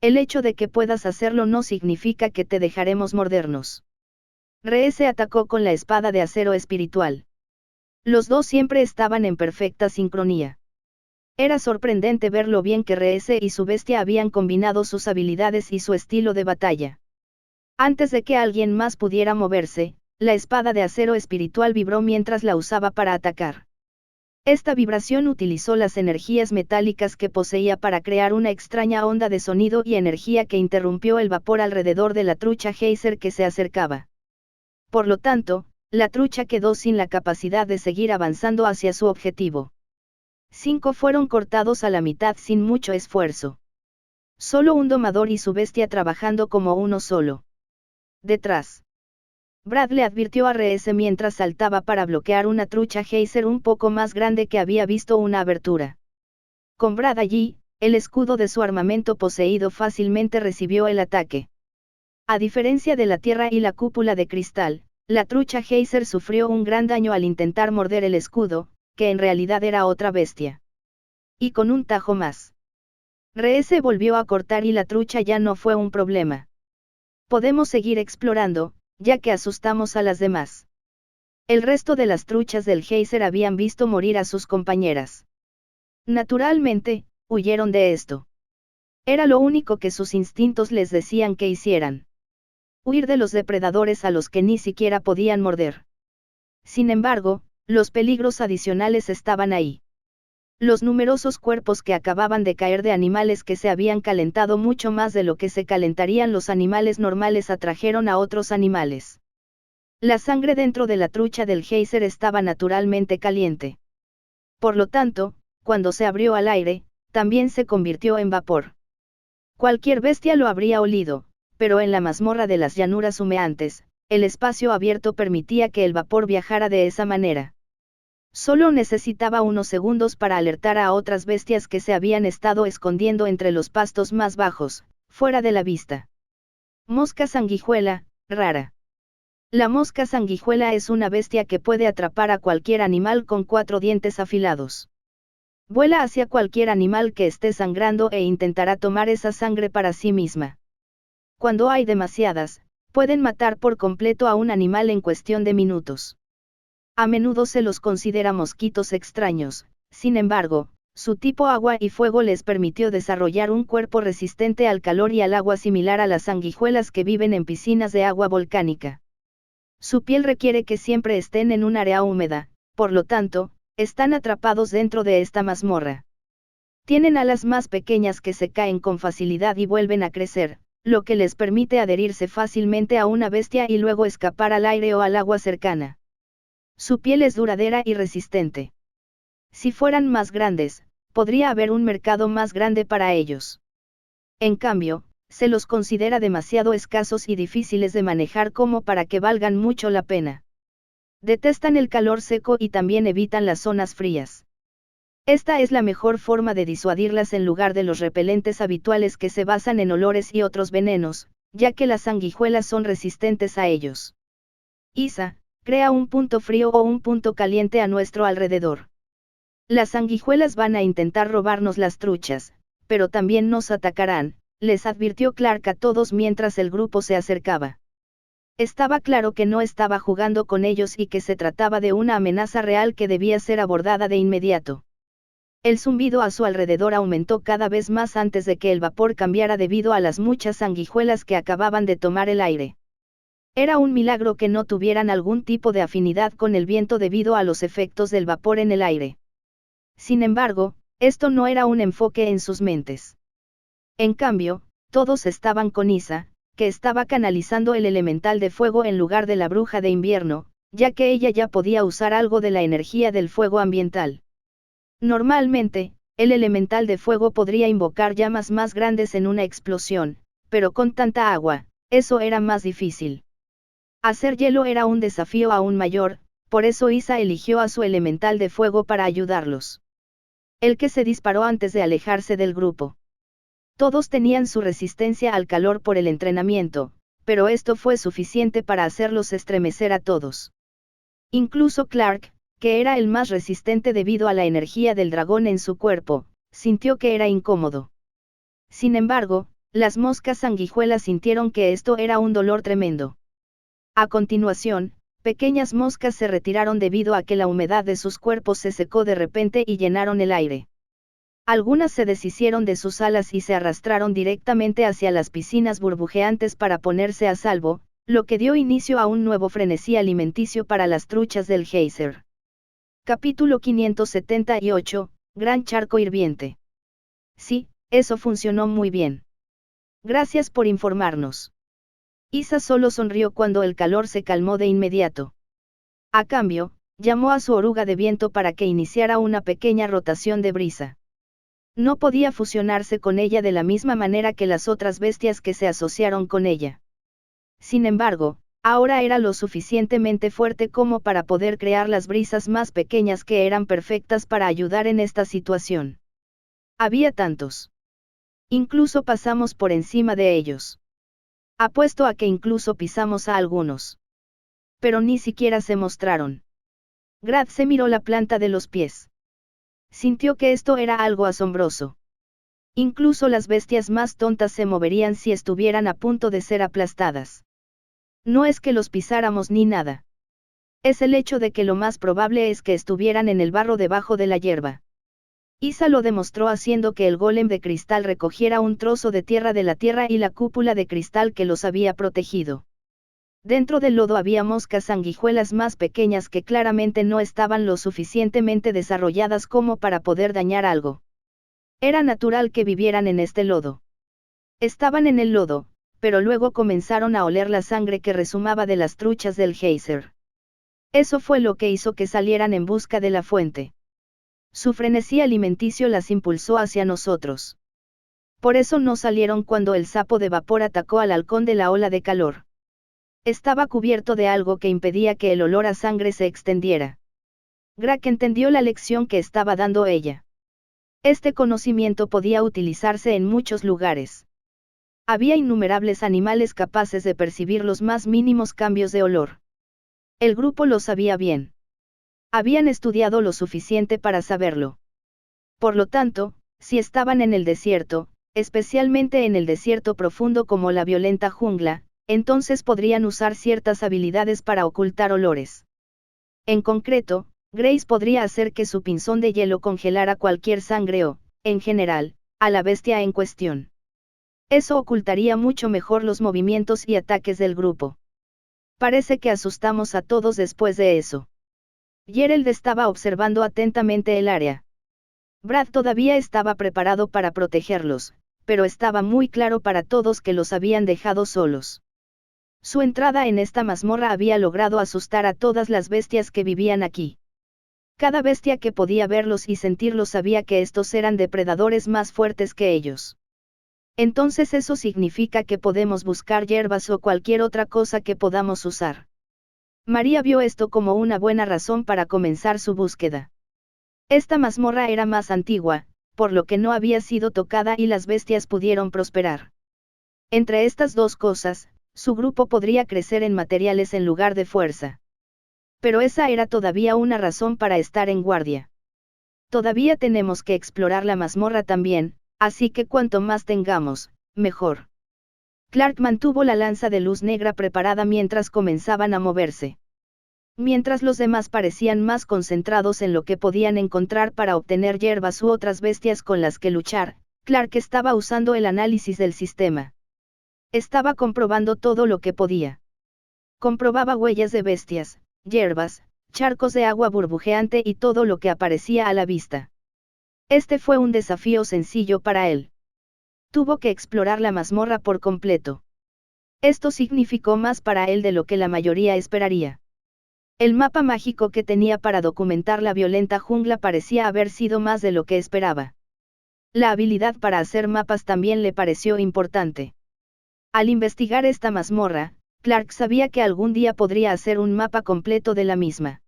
El hecho de que puedas hacerlo no significa que te dejaremos mordernos. Rhee se atacó con la espada de acero espiritual. Los dos siempre estaban en perfecta sincronía. Era sorprendente ver lo bien que Rhee y su bestia habían combinado sus habilidades y su estilo de batalla. Antes de que alguien más pudiera moverse, la espada de acero espiritual vibró mientras la usaba para atacar. Esta vibración utilizó las energías metálicas que poseía para crear una extraña onda de sonido y energía que interrumpió el vapor alrededor de la trucha geyser que se acercaba. Por lo tanto, la trucha quedó sin la capacidad de seguir avanzando hacia su objetivo. 5 fueron cortados a la mitad sin mucho esfuerzo. Solo un domador y su bestia trabajando como uno solo. Detrás. Brad le advirtió a Reese mientras saltaba para bloquear una trucha geyser un poco más grande que había visto una abertura. Con Brad allí, el escudo de su armamento poseído fácilmente recibió el ataque. A diferencia de la tierra y la cúpula de cristal, la trucha geyser sufrió un gran daño al intentar morder el escudo, que en realidad era otra bestia. Y con un tajo más. Reese volvió a cortar y la trucha ya no fue un problema. Podemos seguir explorando, ya que asustamos a las demás. El resto de las truchas del geyser habían visto morir a sus compañeras. Naturalmente, huyeron de esto. Era lo único que sus instintos les decían que hicieran. Huir de los depredadores a los que ni siquiera podían morder. Sin embargo, los peligros adicionales estaban ahí. Los numerosos cuerpos que acababan de caer de animales que se habían calentado mucho más de lo que se calentarían los animales normales atrajeron a otros animales. La sangre dentro de la trucha del geyser estaba naturalmente caliente. Por lo tanto, cuando se abrió al aire, también se convirtió en vapor. Cualquier bestia lo habría olido, pero en la mazmorra de las llanuras humeantes, el espacio abierto permitía que el vapor viajara de esa manera. Solo necesitaba unos segundos para alertar a otras bestias que se habían estado escondiendo entre los pastos más bajos, fuera de la vista. Mosca sanguijuela, rara. La mosca sanguijuela es una bestia que puede atrapar a cualquier animal con 4 dientes afilados. Vuela hacia cualquier animal que esté sangrando e intentará tomar esa sangre para sí misma. Cuando hay demasiadas, pueden matar por completo a un animal en cuestión de minutos. A menudo se los considera mosquitos extraños, sin embargo, su tipo agua y fuego les permitió desarrollar un cuerpo resistente al calor y al agua similar a las sanguijuelas que viven en piscinas de agua volcánica. Su piel requiere que siempre estén en un área húmeda, por lo tanto, están atrapados dentro de esta mazmorra. Tienen alas más pequeñas que se caen con facilidad y vuelven a crecer, lo que les permite adherirse fácilmente a una bestia y luego escapar al aire o al agua cercana. Su piel es duradera y resistente. Si fueran más grandes, podría haber un mercado más grande para ellos. En cambio, se los considera demasiado escasos y difíciles de manejar como para que valgan mucho la pena. Detestan el calor seco y también evitan las zonas frías. Esta es la mejor forma de disuadirlas en lugar de los repelentes habituales que se basan en olores y otros venenos, ya que las sanguijuelas son resistentes a ellos. Isa, crea un punto frío o un punto caliente a nuestro alrededor. Las sanguijuelas van a intentar robarnos las truchas, pero también nos atacarán, les advirtió Clark a todos mientras el grupo se acercaba. Estaba claro que no estaba jugando con ellos y que se trataba de una amenaza real que debía ser abordada de inmediato. El zumbido a su alrededor aumentó cada vez más antes de que el vapor cambiara debido a las muchas sanguijuelas que acababan de tomar el aire. Era un milagro que no tuvieran algún tipo de afinidad con el viento debido a los efectos del vapor en el aire. Sin embargo, esto no era un enfoque en sus mentes. En cambio, todos estaban con Isa, que estaba canalizando el elemental de fuego en lugar de la bruja de invierno, ya que ella ya podía usar algo de la energía del fuego ambiental. Normalmente, el elemental de fuego podría invocar llamas más grandes en una explosión, pero con tanta agua, eso era más difícil. Hacer hielo era un desafío aún mayor, por eso Isa eligió a su elemental de fuego para ayudarlos. El que se disparó antes de alejarse del grupo. Todos tenían su resistencia al calor por el entrenamiento, pero esto fue suficiente para hacerlos estremecer a todos. Incluso Clark, que era el más resistente debido a la energía del dragón en su cuerpo, sintió que era incómodo. Sin embargo, las moscas sanguijuelas sintieron que esto era un dolor tremendo. A continuación, pequeñas moscas se retiraron debido a que la humedad de sus cuerpos se secó de repente y llenaron el aire. Algunas se deshicieron de sus alas y se arrastraron directamente hacia las piscinas burbujeantes para ponerse a salvo, lo que dio inicio a un nuevo frenesí alimenticio para las truchas del geyser. Capítulo 578, Gran Charco Hirviente. Sí, eso funcionó muy bien. Gracias por informarnos. Isa solo sonrió cuando el calor se calmó de inmediato. A cambio, llamó a su oruga de viento para que iniciara una pequeña rotación de brisa. No podía fusionarse con ella de la misma manera que las otras bestias que se asociaron con ella. Sin embargo, ahora era lo suficientemente fuerte como para poder crear las brisas más pequeñas que eran perfectas para ayudar en esta situación. Había tantos. Incluso pasamos por encima de ellos. Apuesto a que incluso pisamos a algunos. Pero ni siquiera se mostraron. Grad se miró la planta de los pies. Sintió que esto era algo asombroso. Incluso las bestias más tontas se moverían si estuvieran a punto de ser aplastadas. No es que los pisáramos ni nada. Es el hecho de que lo más probable es que estuvieran en el barro debajo de la hierba. Isa lo demostró haciendo que el golem de cristal recogiera un trozo de la tierra y la cúpula de cristal que los había protegido. Dentro del lodo había moscas sanguijuelas más pequeñas que claramente no estaban lo suficientemente desarrolladas como para poder dañar algo. Era natural que vivieran en este lodo. Estaban en el lodo, pero luego comenzaron a oler la sangre que resumaba de las truchas del geyser. Eso fue lo que hizo que salieran en busca de la fuente. Su frenesí alimenticio las impulsó hacia nosotros. Por eso no salieron cuando el sapo de vapor atacó al halcón de la ola de calor. Estaba cubierto de algo que impedía que el olor a sangre se extendiera. Grak entendió la lección que estaba dando ella. Este conocimiento podía utilizarse en muchos lugares. Había innumerables animales capaces de percibir los más mínimos cambios de olor. El grupo lo sabía bien. Habían estudiado lo suficiente para saberlo. Por lo tanto, si estaban en el desierto, especialmente en el desierto profundo como la violenta jungla, entonces podrían usar ciertas habilidades para ocultar olores. En concreto, Grace podría hacer que su pinzón de hielo congelara cualquier sangre o, en general, a la bestia en cuestión. Eso ocultaría mucho mejor los movimientos y ataques del grupo. Parece que asustamos a todos después de eso. Gerald estaba observando atentamente el área. Brad todavía estaba preparado para protegerlos, pero estaba muy claro para todos que los habían dejado solos. Su entrada en esta mazmorra había logrado asustar a todas las bestias que vivían aquí. Cada bestia que podía verlos y sentirlos sabía que estos eran depredadores más fuertes que ellos. Entonces eso significa que podemos buscar hierbas o cualquier otra cosa que podamos usar. María vio esto como una buena razón para comenzar su búsqueda. Esta mazmorra era más antigua, por lo que no había sido tocada y las bestias pudieron prosperar. Entre estas dos cosas, su grupo podría crecer en materiales en lugar de fuerza. Pero esa era todavía una razón para estar en guardia. Todavía tenemos que explorar la mazmorra también, así que cuanto más tengamos, mejor. Clark mantuvo la lanza de luz negra preparada mientras comenzaban a moverse. Mientras los demás parecían más concentrados en lo que podían encontrar para obtener hierbas u otras bestias con las que luchar, Clark estaba usando el análisis del sistema. Estaba comprobando todo lo que podía. Comprobaba huellas de bestias, hierbas, charcos de agua burbujeante y todo lo que aparecía a la vista. Este fue un desafío sencillo para él. Tuvo que explorar la mazmorra por completo. Esto significó más para él de lo que la mayoría esperaría. El mapa mágico que tenía para documentar la violenta jungla parecía haber sido más de lo que esperaba. La habilidad para hacer mapas también le pareció importante. Al investigar esta mazmorra, Clark sabía que algún día podría hacer un mapa completo de la misma.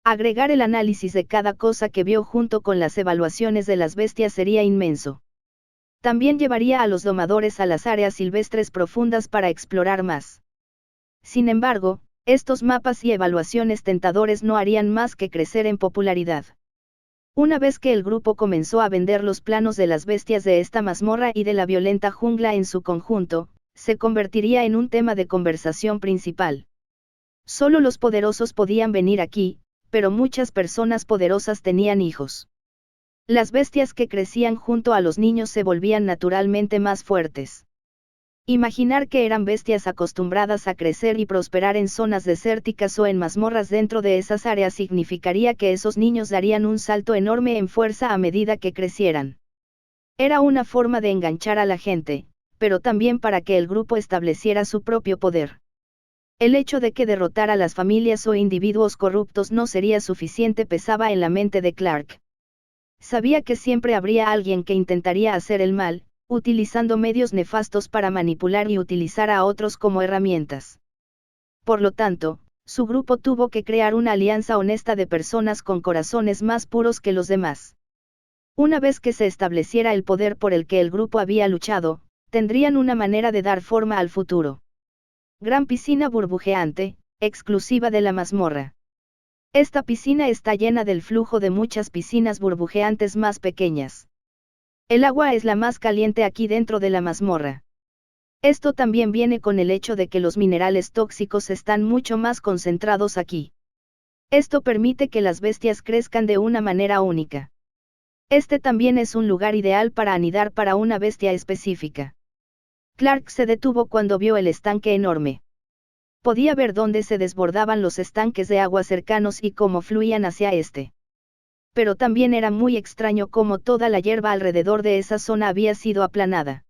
Agregar el análisis de cada cosa que vio junto con las evaluaciones de las bestias sería inmenso. También llevaría a los domadores a las áreas silvestres profundas para explorar más. Sin embargo, estos mapas y evaluaciones tentadores no harían más que crecer en popularidad. Una vez que el grupo comenzó a vender los planos de las bestias de esta mazmorra y de la violenta jungla en su conjunto, se convertiría en un tema de conversación principal. Solo los poderosos podían venir aquí, pero muchas personas poderosas tenían hijos. Las bestias que crecían junto a los niños se volvían naturalmente más fuertes. Imaginar que eran bestias acostumbradas a crecer y prosperar en zonas desérticas o en mazmorras dentro de esas áreas significaría que esos niños darían un salto enorme en fuerza a medida que crecieran. Era una forma de enganchar a la gente, pero también para que el grupo estableciera su propio poder. El hecho de que derrotar a las familias o individuos corruptos no sería suficiente pesaba en la mente de Clark. Sabía que siempre habría alguien que intentaría hacer el mal, utilizando medios nefastos para manipular y utilizar a otros como herramientas. Por lo tanto, su grupo tuvo que crear una alianza honesta de personas con corazones más puros que los demás. Una vez que se estableciera el poder por el que el grupo había luchado, tendrían una manera de dar forma al futuro. Gran piscina burbujeante, exclusiva de la mazmorra. Esta piscina está llena del flujo de muchas piscinas burbujeantes más pequeñas. El agua es la más caliente aquí dentro de la mazmorra. Esto también viene con el hecho de que los minerales tóxicos están mucho más concentrados aquí. Esto permite que las bestias crezcan de una manera única. Este también es un lugar ideal para anidar para una bestia específica. Clark se detuvo cuando vio el estanque enorme. Podía ver dónde se desbordaban los estanques de agua cercanos y cómo fluían hacia este. Pero también era muy extraño cómo toda la hierba alrededor de esa zona había sido aplanada.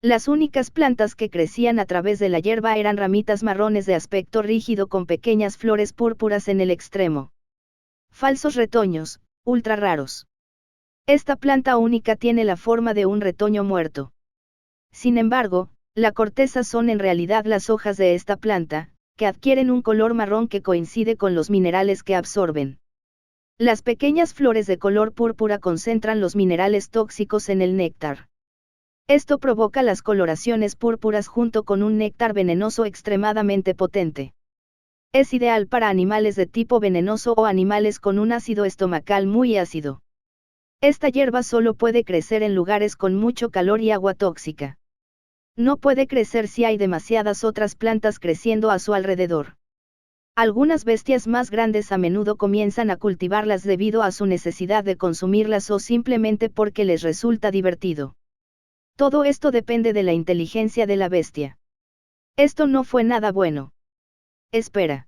Las únicas plantas que crecían a través de la hierba eran ramitas marrones de aspecto rígido con pequeñas flores púrpuras en el extremo. Falsos retoños, ultra raros. Esta planta única tiene la forma de un retoño muerto. Sin embargo, la corteza son en realidad las hojas de esta planta, que adquieren un color marrón que coincide con los minerales que absorben. Las pequeñas flores de color púrpura concentran los minerales tóxicos en el néctar. Esto provoca las coloraciones púrpuras junto con un néctar venenoso extremadamente potente. Es ideal para animales de tipo venenoso o animales con un ácido estomacal muy ácido. Esta hierba solo puede crecer en lugares con mucho calor y agua tóxica. No puede crecer si hay demasiadas otras plantas creciendo a su alrededor. Algunas bestias más grandes a menudo comienzan a cultivarlas debido a su necesidad de consumirlas o simplemente porque les resulta divertido. Todo esto depende de la inteligencia de la bestia. Esto no fue nada bueno. Espera.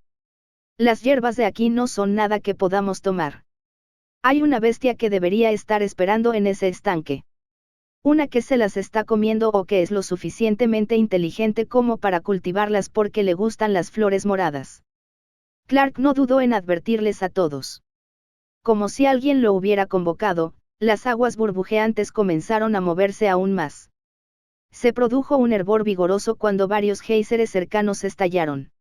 Las hierbas de aquí no son nada que podamos tomar. Hay una bestia que debería estar esperando en ese estanque. Una que se las está comiendo o que es lo suficientemente inteligente como para cultivarlas porque le gustan las flores moradas. Clark no dudó en advertirles a todos. Como si alguien lo hubiera convocado, las aguas burbujeantes comenzaron a moverse aún más. Se produjo un hervor vigoroso cuando varios géiseres cercanos estallaron.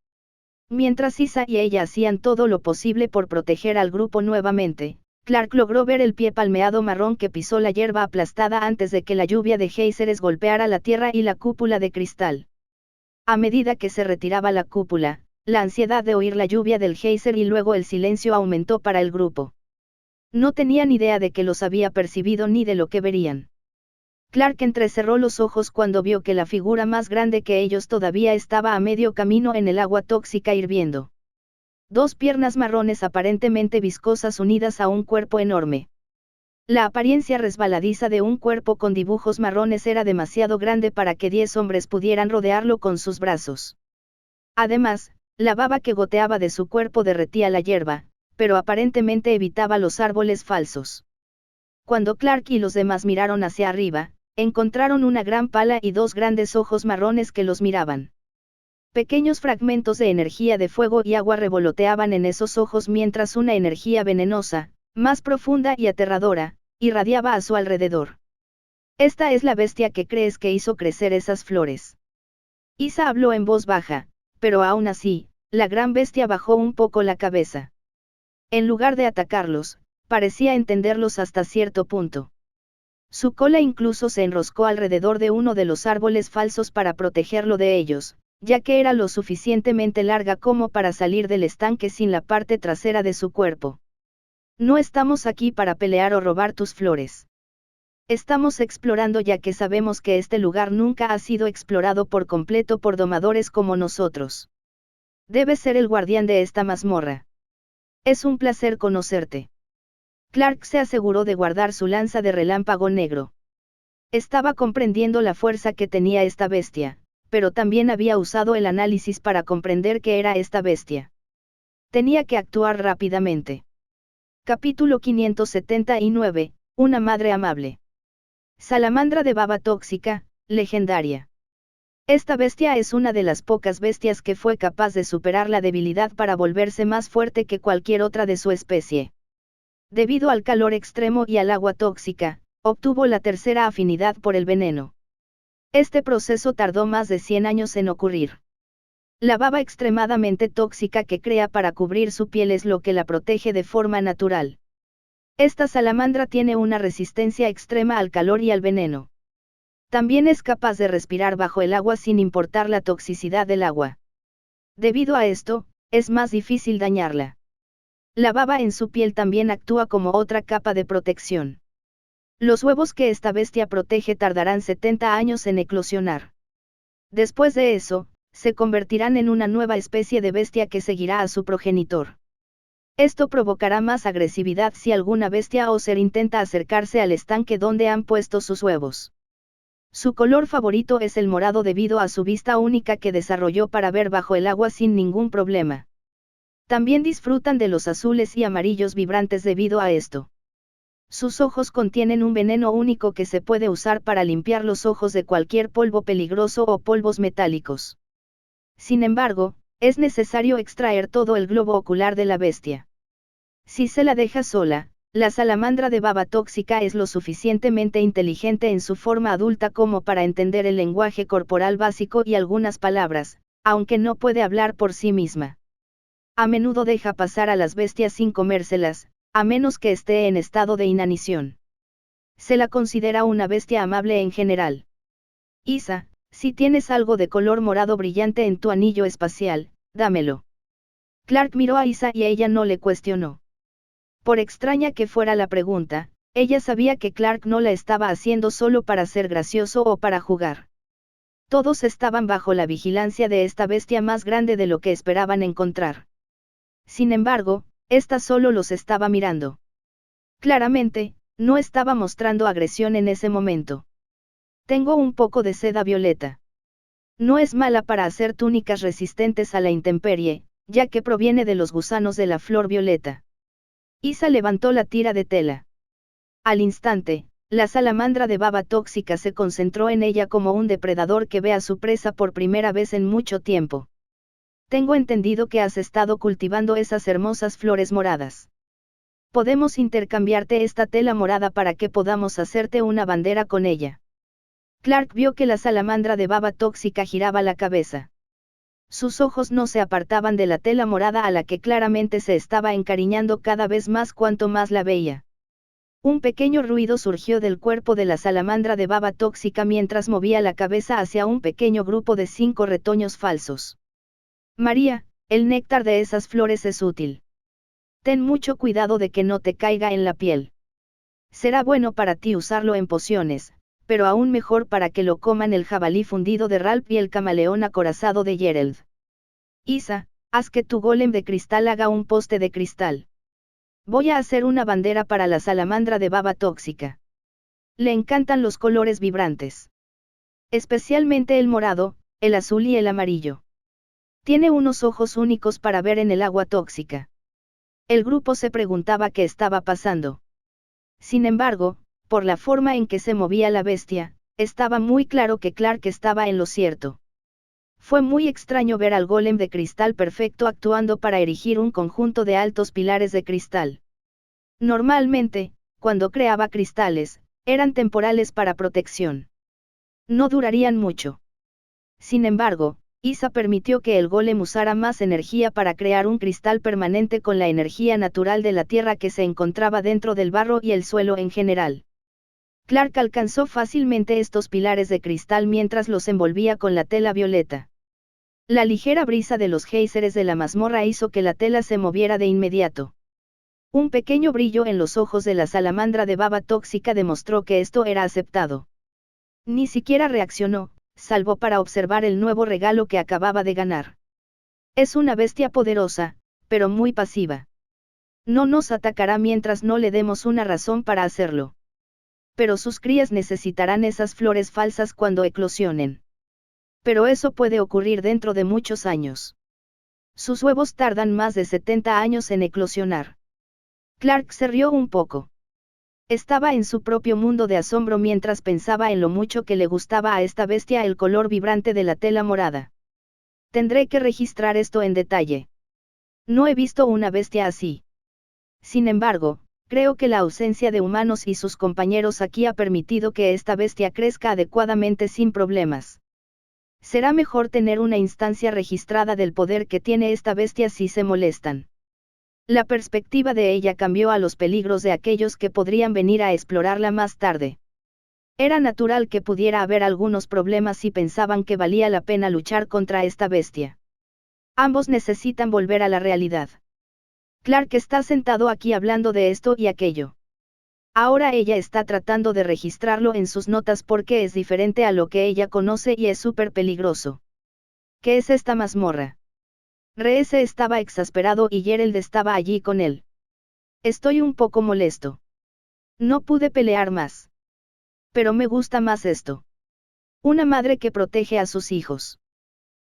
Mientras Isa y ella hacían todo lo posible por proteger al grupo nuevamente, Clark logró ver el pie palmeado marrón que pisó la hierba aplastada antes de que la lluvia de géiseres golpeara la tierra y la cúpula de cristal. A medida que se retiraba la cúpula, la ansiedad de oír la lluvia del geyser y luego el silencio aumentó para el grupo. No tenían idea de que los había percibido ni de lo que verían. Clark entrecerró los ojos cuando vio que la figura más grande que ellos todavía estaba a medio camino en el agua tóxica hirviendo. Dos piernas marrones aparentemente viscosas unidas a un cuerpo enorme. La apariencia resbaladiza de un cuerpo con dibujos marrones era demasiado grande para que 10 hombres pudieran rodearlo con sus brazos. Además, la baba que goteaba de su cuerpo derretía la hierba, pero aparentemente evitaba los árboles falsos. Cuando Clark y los demás miraron hacia arriba, encontraron una gran pala y dos grandes ojos marrones que los miraban. Pequeños fragmentos de energía de fuego y agua revoloteaban en esos ojos mientras una energía venenosa, más profunda y aterradora, irradiaba a su alrededor. Esta es la bestia que crees que hizo crecer esas flores. Isa habló en voz baja, pero aún así, la gran bestia bajó un poco la cabeza. En lugar de atacarlos, parecía entenderlos hasta cierto punto. Su cola incluso se enroscó alrededor de uno de los árboles falsos para protegerlo de ellos, ya que era lo suficientemente larga como para salir del estanque sin la parte trasera de su cuerpo. No estamos aquí para pelear o robar tus flores. Estamos explorando ya que sabemos que este lugar nunca ha sido explorado por completo por domadores como nosotros. Debes ser el guardián de esta mazmorra. Es un placer conocerte. Clark se aseguró de guardar su lanza de relámpago negro. Estaba comprendiendo la fuerza que tenía esta bestia, pero también había usado el análisis para comprender qué era esta bestia. Tenía que actuar rápidamente. Capítulo 579, una madre amable. Salamandra de baba tóxica, legendaria. Esta bestia es una de las pocas bestias que fue capaz de superar la debilidad para volverse más fuerte que cualquier otra de su especie. Debido al calor extremo y al agua tóxica, obtuvo la tercera afinidad por el veneno. Este proceso tardó más de 100 años en ocurrir. La baba extremadamente tóxica que crea para cubrir su piel es lo que la protege de forma natural. Esta salamandra tiene una resistencia extrema al calor y al veneno. También es capaz de respirar bajo el agua sin importar la toxicidad del agua. Debido a esto, es más difícil dañarla. La baba en su piel también actúa como otra capa de protección. Los huevos que esta bestia protege tardarán 70 años en eclosionar. Después de eso, se convertirán en una nueva especie de bestia que seguirá a su progenitor. Esto provocará más agresividad si alguna bestia o ser intenta acercarse al estanque donde han puesto sus huevos. Su color favorito es el morado debido a su vista única que desarrolló para ver bajo el agua sin ningún problema. También disfrutan de los azules y amarillos vibrantes debido a esto. Sus ojos contienen un veneno único que se puede usar para limpiar los ojos de cualquier polvo peligroso o polvos metálicos. Sin embargo, es necesario extraer todo el globo ocular de la bestia. Si se la deja sola, la salamandra de baba tóxica es lo suficientemente inteligente en su forma adulta como para entender el lenguaje corporal básico y algunas palabras, aunque no puede hablar por sí misma. A menudo deja pasar a las bestias sin comérselas, a menos que esté en estado de inanición. Se la considera una bestia amable en general. Isa, si tienes algo de color morado brillante en tu anillo espacial, dámelo. Clark miró a Isa y ella no le cuestionó. Por extraña que fuera la pregunta, ella sabía que Clark no la estaba haciendo solo para ser gracioso o para jugar. Todos estaban bajo la vigilancia de esta bestia más grande de lo que esperaban encontrar. Sin embargo, esta solo los estaba mirando. Claramente, no estaba mostrando agresión en ese momento. Tengo un poco de seda violeta. No es mala para hacer túnicas resistentes a la intemperie, ya que proviene de los gusanos de la flor violeta. Isa levantó la tira de tela. Al instante, la salamandra de baba tóxica se concentró en ella como un depredador que ve a su presa por primera vez en mucho tiempo. Tengo entendido que has estado cultivando esas hermosas flores moradas. Podemos intercambiarte esta tela morada para que podamos hacerte una bandera con ella. Clark vio que la salamandra de baba tóxica giraba la cabeza. Sus ojos no se apartaban de la tela morada a la que claramente se estaba encariñando cada vez más cuanto más la veía. Un pequeño ruido surgió del cuerpo de la salamandra de baba tóxica mientras movía la cabeza hacia un pequeño grupo de 5 retoños falsos. María, el néctar de esas flores es útil. Ten mucho cuidado de que no te caiga en la piel. Será bueno para ti usarlo en pociones, pero aún mejor para que lo coman el jabalí fundido de Ralph y el camaleón acorazado de Gerald. Isa, haz que tu golem de cristal haga un poste de cristal. Voy a hacer una bandera para la salamandra de baba tóxica. Le encantan los colores vibrantes. Especialmente el morado, el azul y el amarillo. Tiene unos ojos únicos para ver en el agua tóxica. El grupo se preguntaba qué estaba pasando. Sin embargo, por la forma en que se movía la bestia, estaba muy claro que Clark estaba en lo cierto. Fue muy extraño ver al golem de cristal perfecto actuando para erigir un conjunto de altos pilares de cristal. Normalmente, cuando creaba cristales, eran temporales para protección. No durarían mucho. Sin embargo, Isa permitió que el golem usara más energía para crear un cristal permanente con la energía natural de la tierra que se encontraba dentro del barro y el suelo en general. Clark alcanzó fácilmente estos pilares de cristal mientras los envolvía con la tela violeta. La ligera brisa de los géiseres de la mazmorra hizo que la tela se moviera de inmediato. Un pequeño brillo en los ojos de la salamandra de baba tóxica demostró que esto era aceptado. Ni siquiera reaccionó, salvo para observar el nuevo regalo que acababa de ganar. Es una bestia poderosa, pero muy pasiva. No nos atacará mientras no le demos una razón para hacerlo. Pero sus crías necesitarán esas flores falsas cuando eclosionen. Pero eso puede ocurrir dentro de muchos años. Sus huevos tardan más de 70 años en eclosionar. Clark se rió un poco. Estaba en su propio mundo de asombro mientras pensaba en lo mucho que le gustaba a esta bestia el color vibrante de la tela morada. Tendré que registrar esto en detalle. No he visto una bestia así. Sin embargo, creo que la ausencia de humanos y sus compañeros aquí ha permitido que esta bestia crezca adecuadamente sin problemas. Será mejor tener una instancia registrada del poder que tiene esta bestia si se molestan. La perspectiva de ella cambió a los peligros de aquellos que podrían venir a explorarla más tarde. Era natural que pudiera haber algunos problemas si pensaban que valía la pena luchar contra esta bestia. Ambos necesitan volver a la realidad. Clark está sentado aquí hablando de esto y aquello. Ahora ella está tratando de registrarlo en sus notas porque es diferente a lo que ella conoce y es súper peligroso. ¿Qué es esta mazmorra? Reese estaba exasperado y Gerald estaba allí con él. Estoy un poco molesto. No pude pelear más. Pero me gusta más esto. Una madre que protege a sus hijos.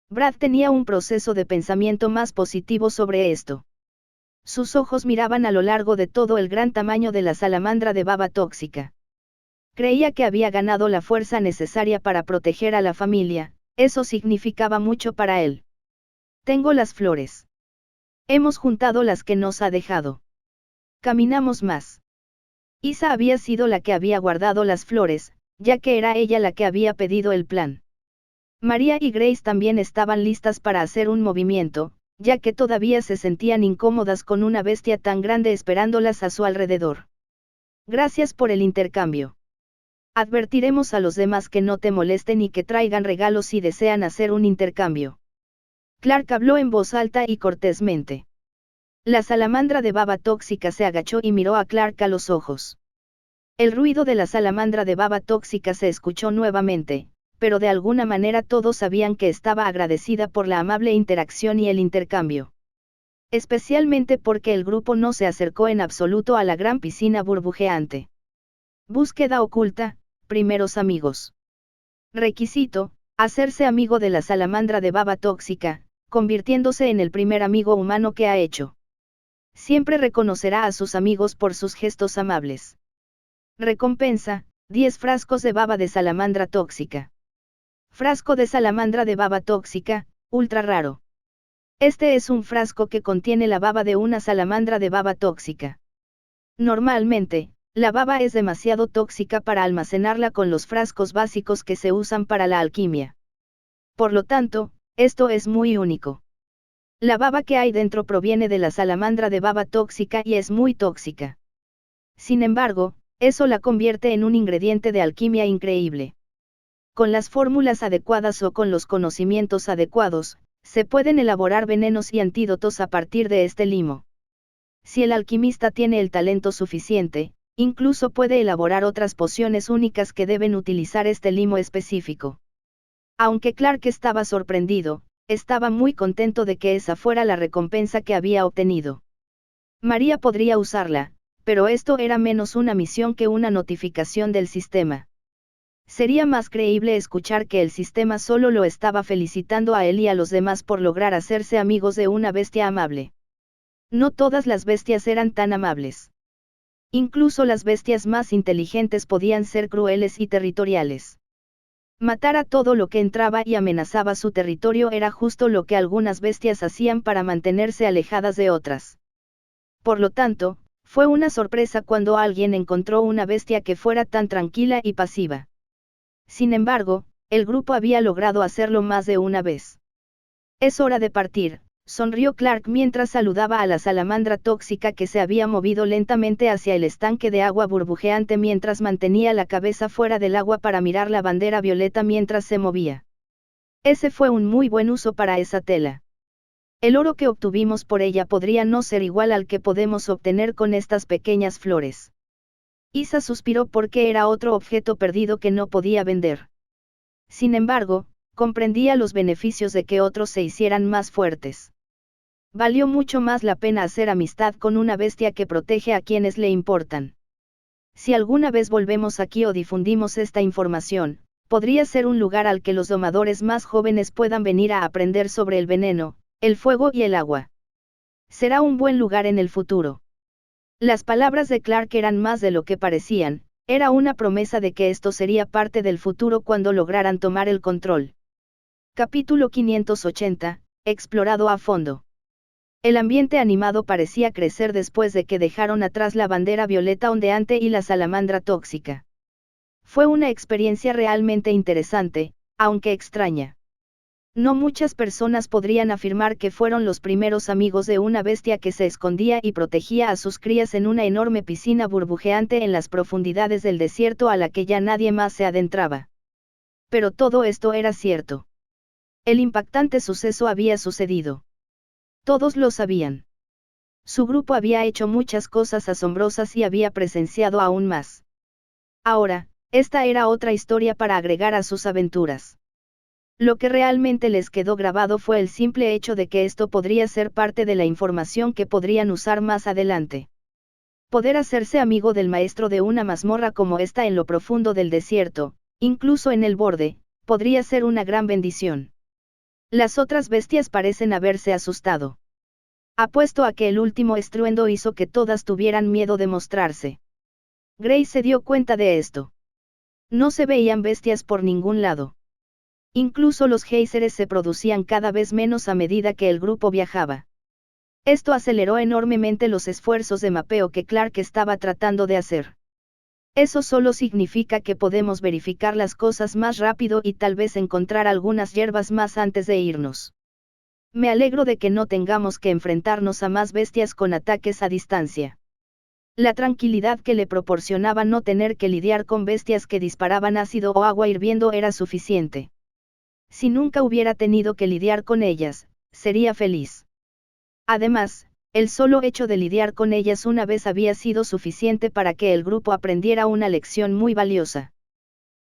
Brad tenía un proceso de pensamiento más positivo sobre esto. Sus ojos miraban a lo largo de todo el gran tamaño de la salamandra de baba tóxica. Creía que había ganado la fuerza necesaria para proteger a la familia, eso significaba mucho para él. Tengo las flores. Hemos juntado las que nos ha dejado. Caminamos más. Isa había sido la que había guardado las flores, ya que era ella la que había pedido el plan. María y Grace también estaban listas para hacer un movimiento, ya que todavía se sentían incómodas con una bestia tan grande esperándolas a su alrededor. Gracias por el intercambio. Advertiremos a los demás que no te molesten y que traigan regalos si desean hacer un intercambio. Clark habló en voz alta y cortésmente. La salamandra de baba tóxica se agachó y miró a Clark a los ojos. El ruido de la salamandra de baba tóxica se escuchó nuevamente, pero de alguna manera todos sabían que estaba agradecida por la amable interacción y el intercambio. Especialmente porque el grupo no se acercó en absoluto a la gran piscina burbujeante. Búsqueda oculta, primeros amigos. Requisito, hacerse amigo de la salamandra de baba tóxica, convirtiéndose en el primer amigo humano que ha hecho. Siempre reconocerá a sus amigos por sus gestos amables. Recompensa, 10 frascos de baba de salamandra tóxica. Frasco de salamandra de baba tóxica, ultra raro. Este es un frasco que contiene la baba de una salamandra de baba tóxica. Normalmente, la baba es demasiado tóxica para almacenarla con los frascos básicos que se usan para la alquimia. Por lo tanto, esto es muy único. La baba que hay dentro proviene de la salamandra de baba tóxica y es muy tóxica. Sin embargo, eso la convierte en un ingrediente de alquimia increíble. Con las fórmulas adecuadas o con los conocimientos adecuados, se pueden elaborar venenos y antídotos a partir de este limo. Si el alquimista tiene el talento suficiente, incluso puede elaborar otras pociones únicas que deben utilizar este limo específico. Aunque Clark estaba sorprendido, estaba muy contento de que esa fuera la recompensa que había obtenido. María podría usarla, pero esto era menos una misión que una notificación del sistema. Sería más creíble escuchar que el sistema solo lo estaba felicitando a él y a los demás por lograr hacerse amigos de una bestia amable. No todas las bestias eran tan amables. Incluso las bestias más inteligentes podían ser crueles y territoriales. Matar a todo lo que entraba y amenazaba su territorio era justo lo que algunas bestias hacían para mantenerse alejadas de otras. Por lo tanto, fue una sorpresa cuando alguien encontró una bestia que fuera tan tranquila y pasiva. Sin embargo, el grupo había logrado hacerlo más de una vez. Es hora de partir, sonrió Clark mientras saludaba a la salamandra tóxica que se había movido lentamente hacia el estanque de agua burbujeante mientras mantenía la cabeza fuera del agua para mirar la bandera violeta mientras se movía. Ese fue un muy buen uso para esa tela. El oro que obtuvimos por ella podría no ser igual al que podemos obtener con estas pequeñas flores. Isa suspiró porque era otro objeto perdido que no podía vender. Sin embargo, comprendía los beneficios de que otros se hicieran más fuertes. Valió mucho más la pena hacer amistad con una bestia que protege a quienes le importan. Si alguna vez volvemos aquí o difundimos esta información, podría ser un lugar al que los domadores más jóvenes puedan venir a aprender sobre el veneno, el fuego y el agua. Será un buen lugar en el futuro. Las palabras de Clark eran más de lo que parecían, era una promesa de que esto sería parte del futuro cuando lograran tomar el control. Capítulo 580, explorado a fondo. El ambiente animado parecía crecer después de que dejaron atrás la bandera violeta ondeante y la salamandra tóxica. Fue una experiencia realmente interesante, aunque extraña. No muchas personas podrían afirmar que fueron los primeros amigos de una bestia que se escondía y protegía a sus crías en una enorme piscina burbujeante en las profundidades del desierto a la que ya nadie más se adentraba. Pero todo esto era cierto. El impactante suceso había sucedido. Todos lo sabían. Su grupo había hecho muchas cosas asombrosas y había presenciado aún más. Ahora, esta era otra historia para agregar a sus aventuras. Lo que realmente les quedó grabado fue el simple hecho de que esto podría ser parte de la información que podrían usar más adelante. Poder hacerse amigo del maestro de una mazmorra como esta en lo profundo del desierto, incluso en el borde, podría ser una gran bendición. Las otras bestias parecen haberse asustado. Apuesto a que el último estruendo hizo que todas tuvieran miedo de mostrarse. Grace se dio cuenta de esto. No se veían bestias por ningún lado. Incluso los géiseres se producían cada vez menos a medida que el grupo viajaba. Esto aceleró enormemente los esfuerzos de mapeo que Clark estaba tratando de hacer. Eso solo significa que podemos verificar las cosas más rápido y tal vez encontrar algunas hierbas más antes de irnos. Me alegro de que no tengamos que enfrentarnos a más bestias con ataques a distancia. La tranquilidad que le proporcionaba no tener que lidiar con bestias que disparaban ácido o agua hirviendo era suficiente. Si nunca hubiera tenido que lidiar con ellas, sería feliz. Además, el solo hecho de lidiar con ellas una vez había sido suficiente para que el grupo aprendiera una lección muy valiosa.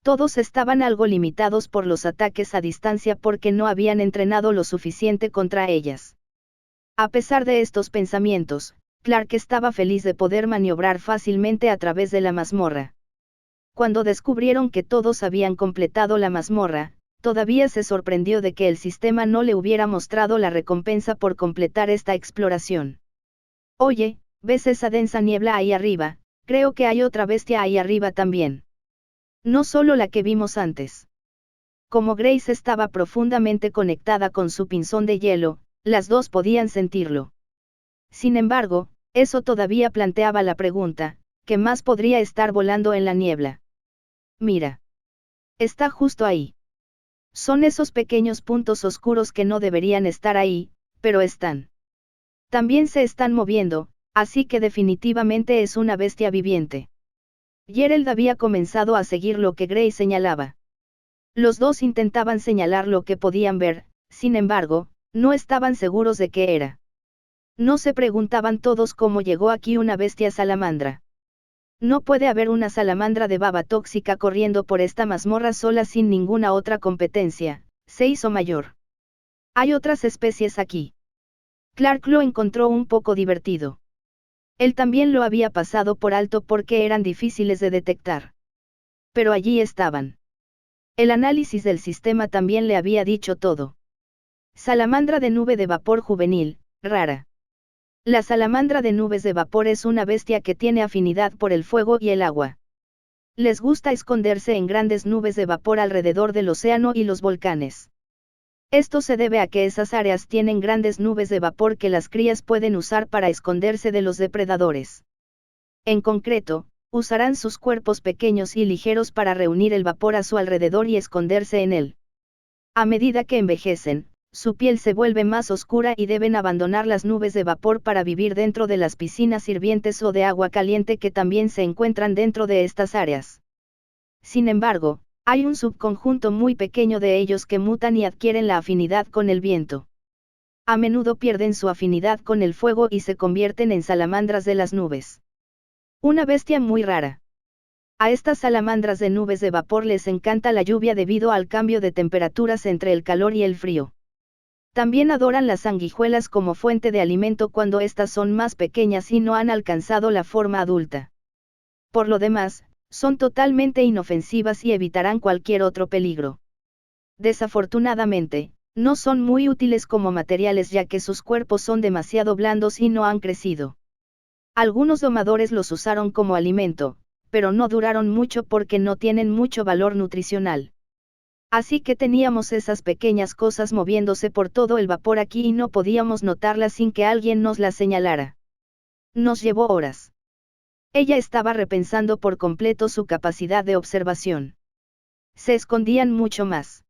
Todos estaban algo limitados por los ataques a distancia porque no habían entrenado lo suficiente contra ellas. A pesar de estos pensamientos, Clark estaba feliz de poder maniobrar fácilmente a través de la mazmorra. Cuando descubrieron que todos habían completado la mazmorra, todavía se sorprendió de que el sistema no le hubiera mostrado la recompensa por completar esta exploración. Oye, ¿ves esa densa niebla ahí arriba? Creo que hay otra bestia ahí arriba también. No solo la que vimos antes. Como Grace estaba profundamente conectada con su pinzón de hielo, las dos podían sentirlo. Sin embargo, eso todavía planteaba la pregunta, ¿qué más podría estar volando en la niebla? Mira. Está justo ahí. Son esos pequeños puntos oscuros que no deberían estar ahí, pero están. También se están moviendo, así que definitivamente es una bestia viviente. Gerald había comenzado a seguir lo que Grace señalaba. Los dos intentaban señalar lo que podían ver, sin embargo, no estaban seguros de qué era. No se preguntaban todos cómo llegó aquí una bestia salamandra. No puede haber una salamandra de baba tóxica corriendo por esta mazmorra sola sin ninguna otra competencia, 6 o mayor. Hay otras especies aquí. Clark lo encontró un poco divertido. Él también lo había pasado por alto porque eran difíciles de detectar. Pero allí estaban. El análisis del sistema también le había dicho todo. Salamandra de nube de vapor juvenil, rara. La salamandra de nubes de vapor es una bestia que tiene afinidad por el fuego y el agua. Les gusta esconderse en grandes nubes de vapor alrededor del océano y los volcanes. Esto se debe a que esas áreas tienen grandes nubes de vapor que las crías pueden usar para esconderse de los depredadores. En concreto, usarán sus cuerpos pequeños y ligeros para reunir el vapor a su alrededor y esconderse en él. A medida que envejecen, su piel se vuelve más oscura y deben abandonar las nubes de vapor para vivir dentro de las piscinas hirvientes o de agua caliente que también se encuentran dentro de estas áreas. Sin embargo, hay un subconjunto muy pequeño de ellos que mutan y adquieren la afinidad con el viento. A menudo pierden su afinidad con el fuego y se convierten en salamandras de las nubes. Una bestia muy rara. A estas salamandras de nubes de vapor les encanta la lluvia debido al cambio de temperaturas entre el calor y el frío. También adoran las sanguijuelas como fuente de alimento cuando estas son más pequeñas y no han alcanzado la forma adulta. Por lo demás, Son totalmente inofensivas y evitarán cualquier otro peligro. Desafortunadamente, no son muy útiles como materiales ya que sus cuerpos son demasiado blandos y no han crecido. Algunos domadores los usaron como alimento, pero no duraron mucho porque no tienen mucho valor nutricional. Así que teníamos esas pequeñas cosas moviéndose por todo el vapor aquí y no podíamos notarlas sin que alguien nos las señalara. Nos llevó horas. Ella estaba repensando por completo su capacidad de observación. Se escondían mucho más.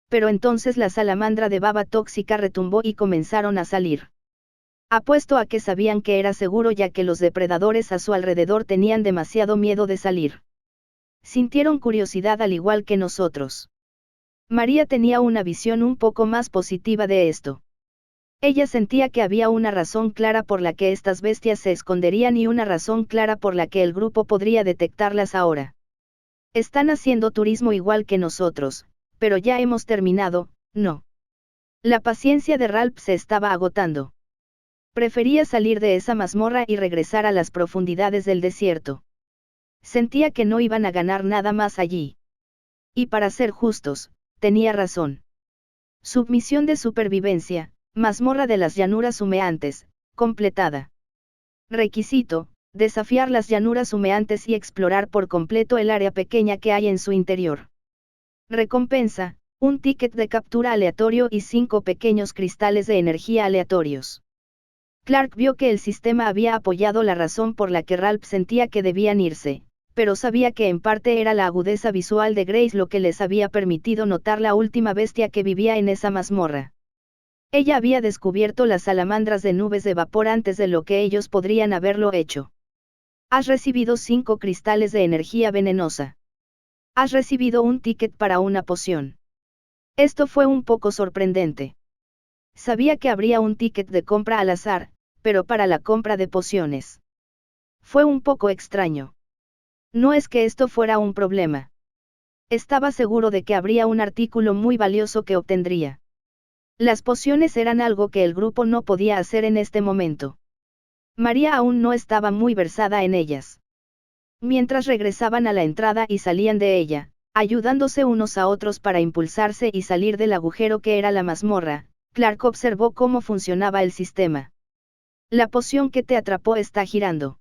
Pero entonces la salamandra de baba tóxica retumbó y comenzaron a salir. Apuesto a que sabían que era seguro ya que los depredadores a su alrededor tenían demasiado miedo de salir. Sintieron curiosidad al igual que nosotros. María tenía una visión un poco más positiva de esto. Ella sentía que había una razón clara por la que estas bestias se esconderían y una razón clara por la que el grupo podría detectarlas ahora. Están haciendo turismo igual que nosotros, pero ya hemos terminado, ¿no? La paciencia de Ralph se estaba agotando. Prefería salir de esa mazmorra y regresar a las profundidades del desierto. Sentía que no iban a ganar nada más allí. Y para ser justos, tenía razón. Submisión de supervivencia, mazmorra de las llanuras humeantes, completada. Requisito, desafiar las llanuras humeantes y explorar por completo el área pequeña que hay en su interior. Recompensa, un ticket de captura aleatorio y 5 pequeños cristales de energía aleatorios. Clark vio que el sistema había apoyado la razón por la que Ralph sentía que debían irse, pero sabía que en parte era la agudeza visual de Grace lo que les había permitido notar la última bestia que vivía en esa mazmorra. Ella había descubierto las salamandras de nubes de vapor antes de lo que ellos podrían haberlo hecho. Has recibido 5 cristales de energía venenosa. Has recibido un ticket para una poción. Esto fue un poco sorprendente. Sabía que habría un ticket de compra al azar, pero para la compra de pociones. Fue un poco extraño. No es que esto fuera un problema. Estaba seguro de que habría un artículo muy valioso que obtendría. Las pociones eran algo que el grupo no podía hacer en este momento. María aún no estaba muy versada en ellas. Mientras regresaban a la entrada y salían de ella, ayudándose unos a otros para impulsarse y salir del agujero que era la mazmorra, Clark observó cómo funcionaba el sistema. La poción que te atrapó está girando.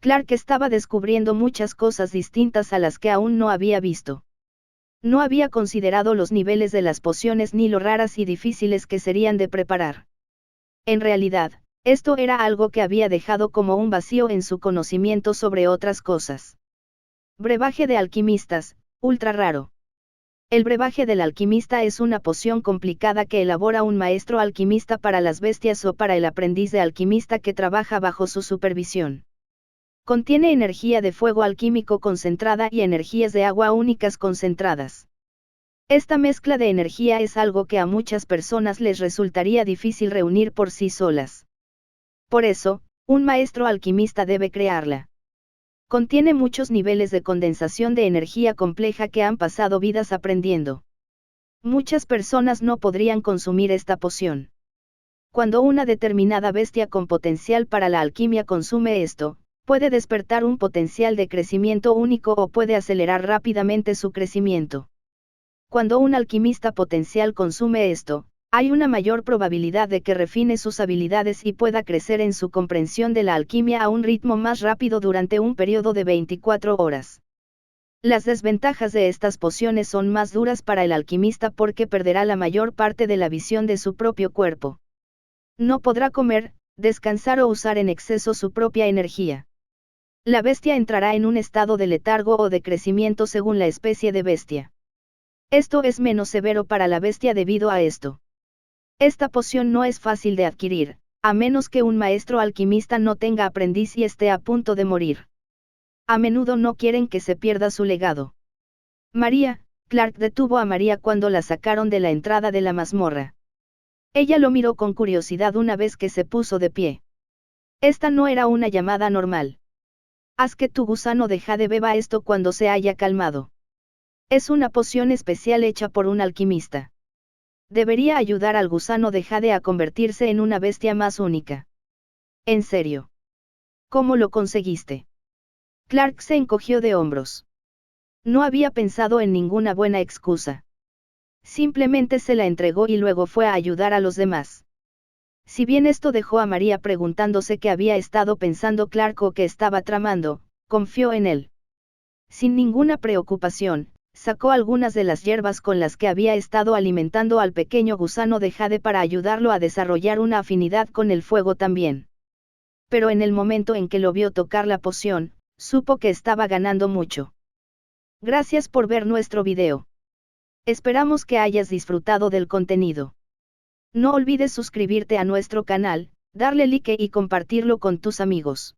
Clark estaba descubriendo muchas cosas distintas a las que aún no había visto. No había considerado los niveles de las pociones ni lo raras y difíciles que serían de preparar. En realidad, esto era algo que había dejado como un vacío en su conocimiento sobre otras cosas. Brebaje de alquimistas, ultra raro. El brebaje del alquimista es una poción complicada que elabora un maestro alquimista para las bestias o para el aprendiz de alquimista que trabaja bajo su supervisión. Contiene energía de fuego alquímico concentrada y energías de agua únicas concentradas. Esta mezcla de energía es algo que a muchas personas les resultaría difícil reunir por sí solas. Por eso, un maestro alquimista debe crearla. Contiene muchos niveles de condensación de energía compleja que han pasado vidas aprendiendo. Muchas personas no podrían consumir esta poción. Cuando una determinada bestia con potencial para la alquimia consume esto, puede despertar un potencial de crecimiento único o puede acelerar rápidamente su crecimiento. Cuando un alquimista potencial consume esto, hay una mayor probabilidad de que refine sus habilidades y pueda crecer en su comprensión de la alquimia a un ritmo más rápido durante un periodo de 24 horas. Las desventajas de estas pociones son más duras para el alquimista porque perderá la mayor parte de la visión de su propio cuerpo. No podrá comer, descansar o usar en exceso su propia energía. La bestia entrará en un estado de letargo o de crecimiento según la especie de bestia. Esto es menos severo para la bestia debido a esto. Esta poción no es fácil de adquirir, a menos que un maestro alquimista no tenga aprendiz y esté a punto de morir. A menudo no quieren que se pierda su legado. María, Clark detuvo a María cuando la sacaron de la entrada de la mazmorra. Ella lo miró con curiosidad una vez que se puso de pie. Esta no era una llamada normal. Haz que tu gusano de jade beba esto cuando se haya calmado. Es una poción especial hecha por un alquimista. Debería ayudar al gusano de jade a convertirse en una bestia más única. ¿En serio? ¿Cómo lo conseguiste? Clark se encogió de hombros. No había pensado en ninguna buena excusa. Simplemente se la entregó y luego fue a ayudar a los demás. Si bien esto dejó a María preguntándose qué había estado pensando Clark o qué estaba tramando, confió en él. Sin ninguna preocupación, sacó algunas de las hierbas con las que había estado alimentando al pequeño gusano de jade para ayudarlo a desarrollar una afinidad con el fuego también. Pero en el momento en que lo vio tocar la poción, supo que estaba ganando mucho. Gracias por ver nuestro video. Esperamos que hayas disfrutado del contenido. No olvides suscribirte a nuestro canal, darle like y compartirlo con tus amigos.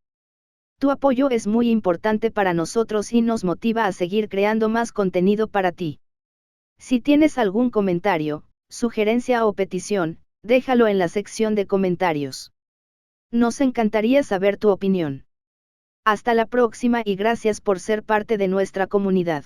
Tu apoyo es muy importante para nosotros y nos motiva a seguir creando más contenido para ti. Si tienes algún comentario, sugerencia o petición, déjalo en la sección de comentarios. Nos encantaría saber tu opinión. Hasta la próxima y gracias por ser parte de nuestra comunidad.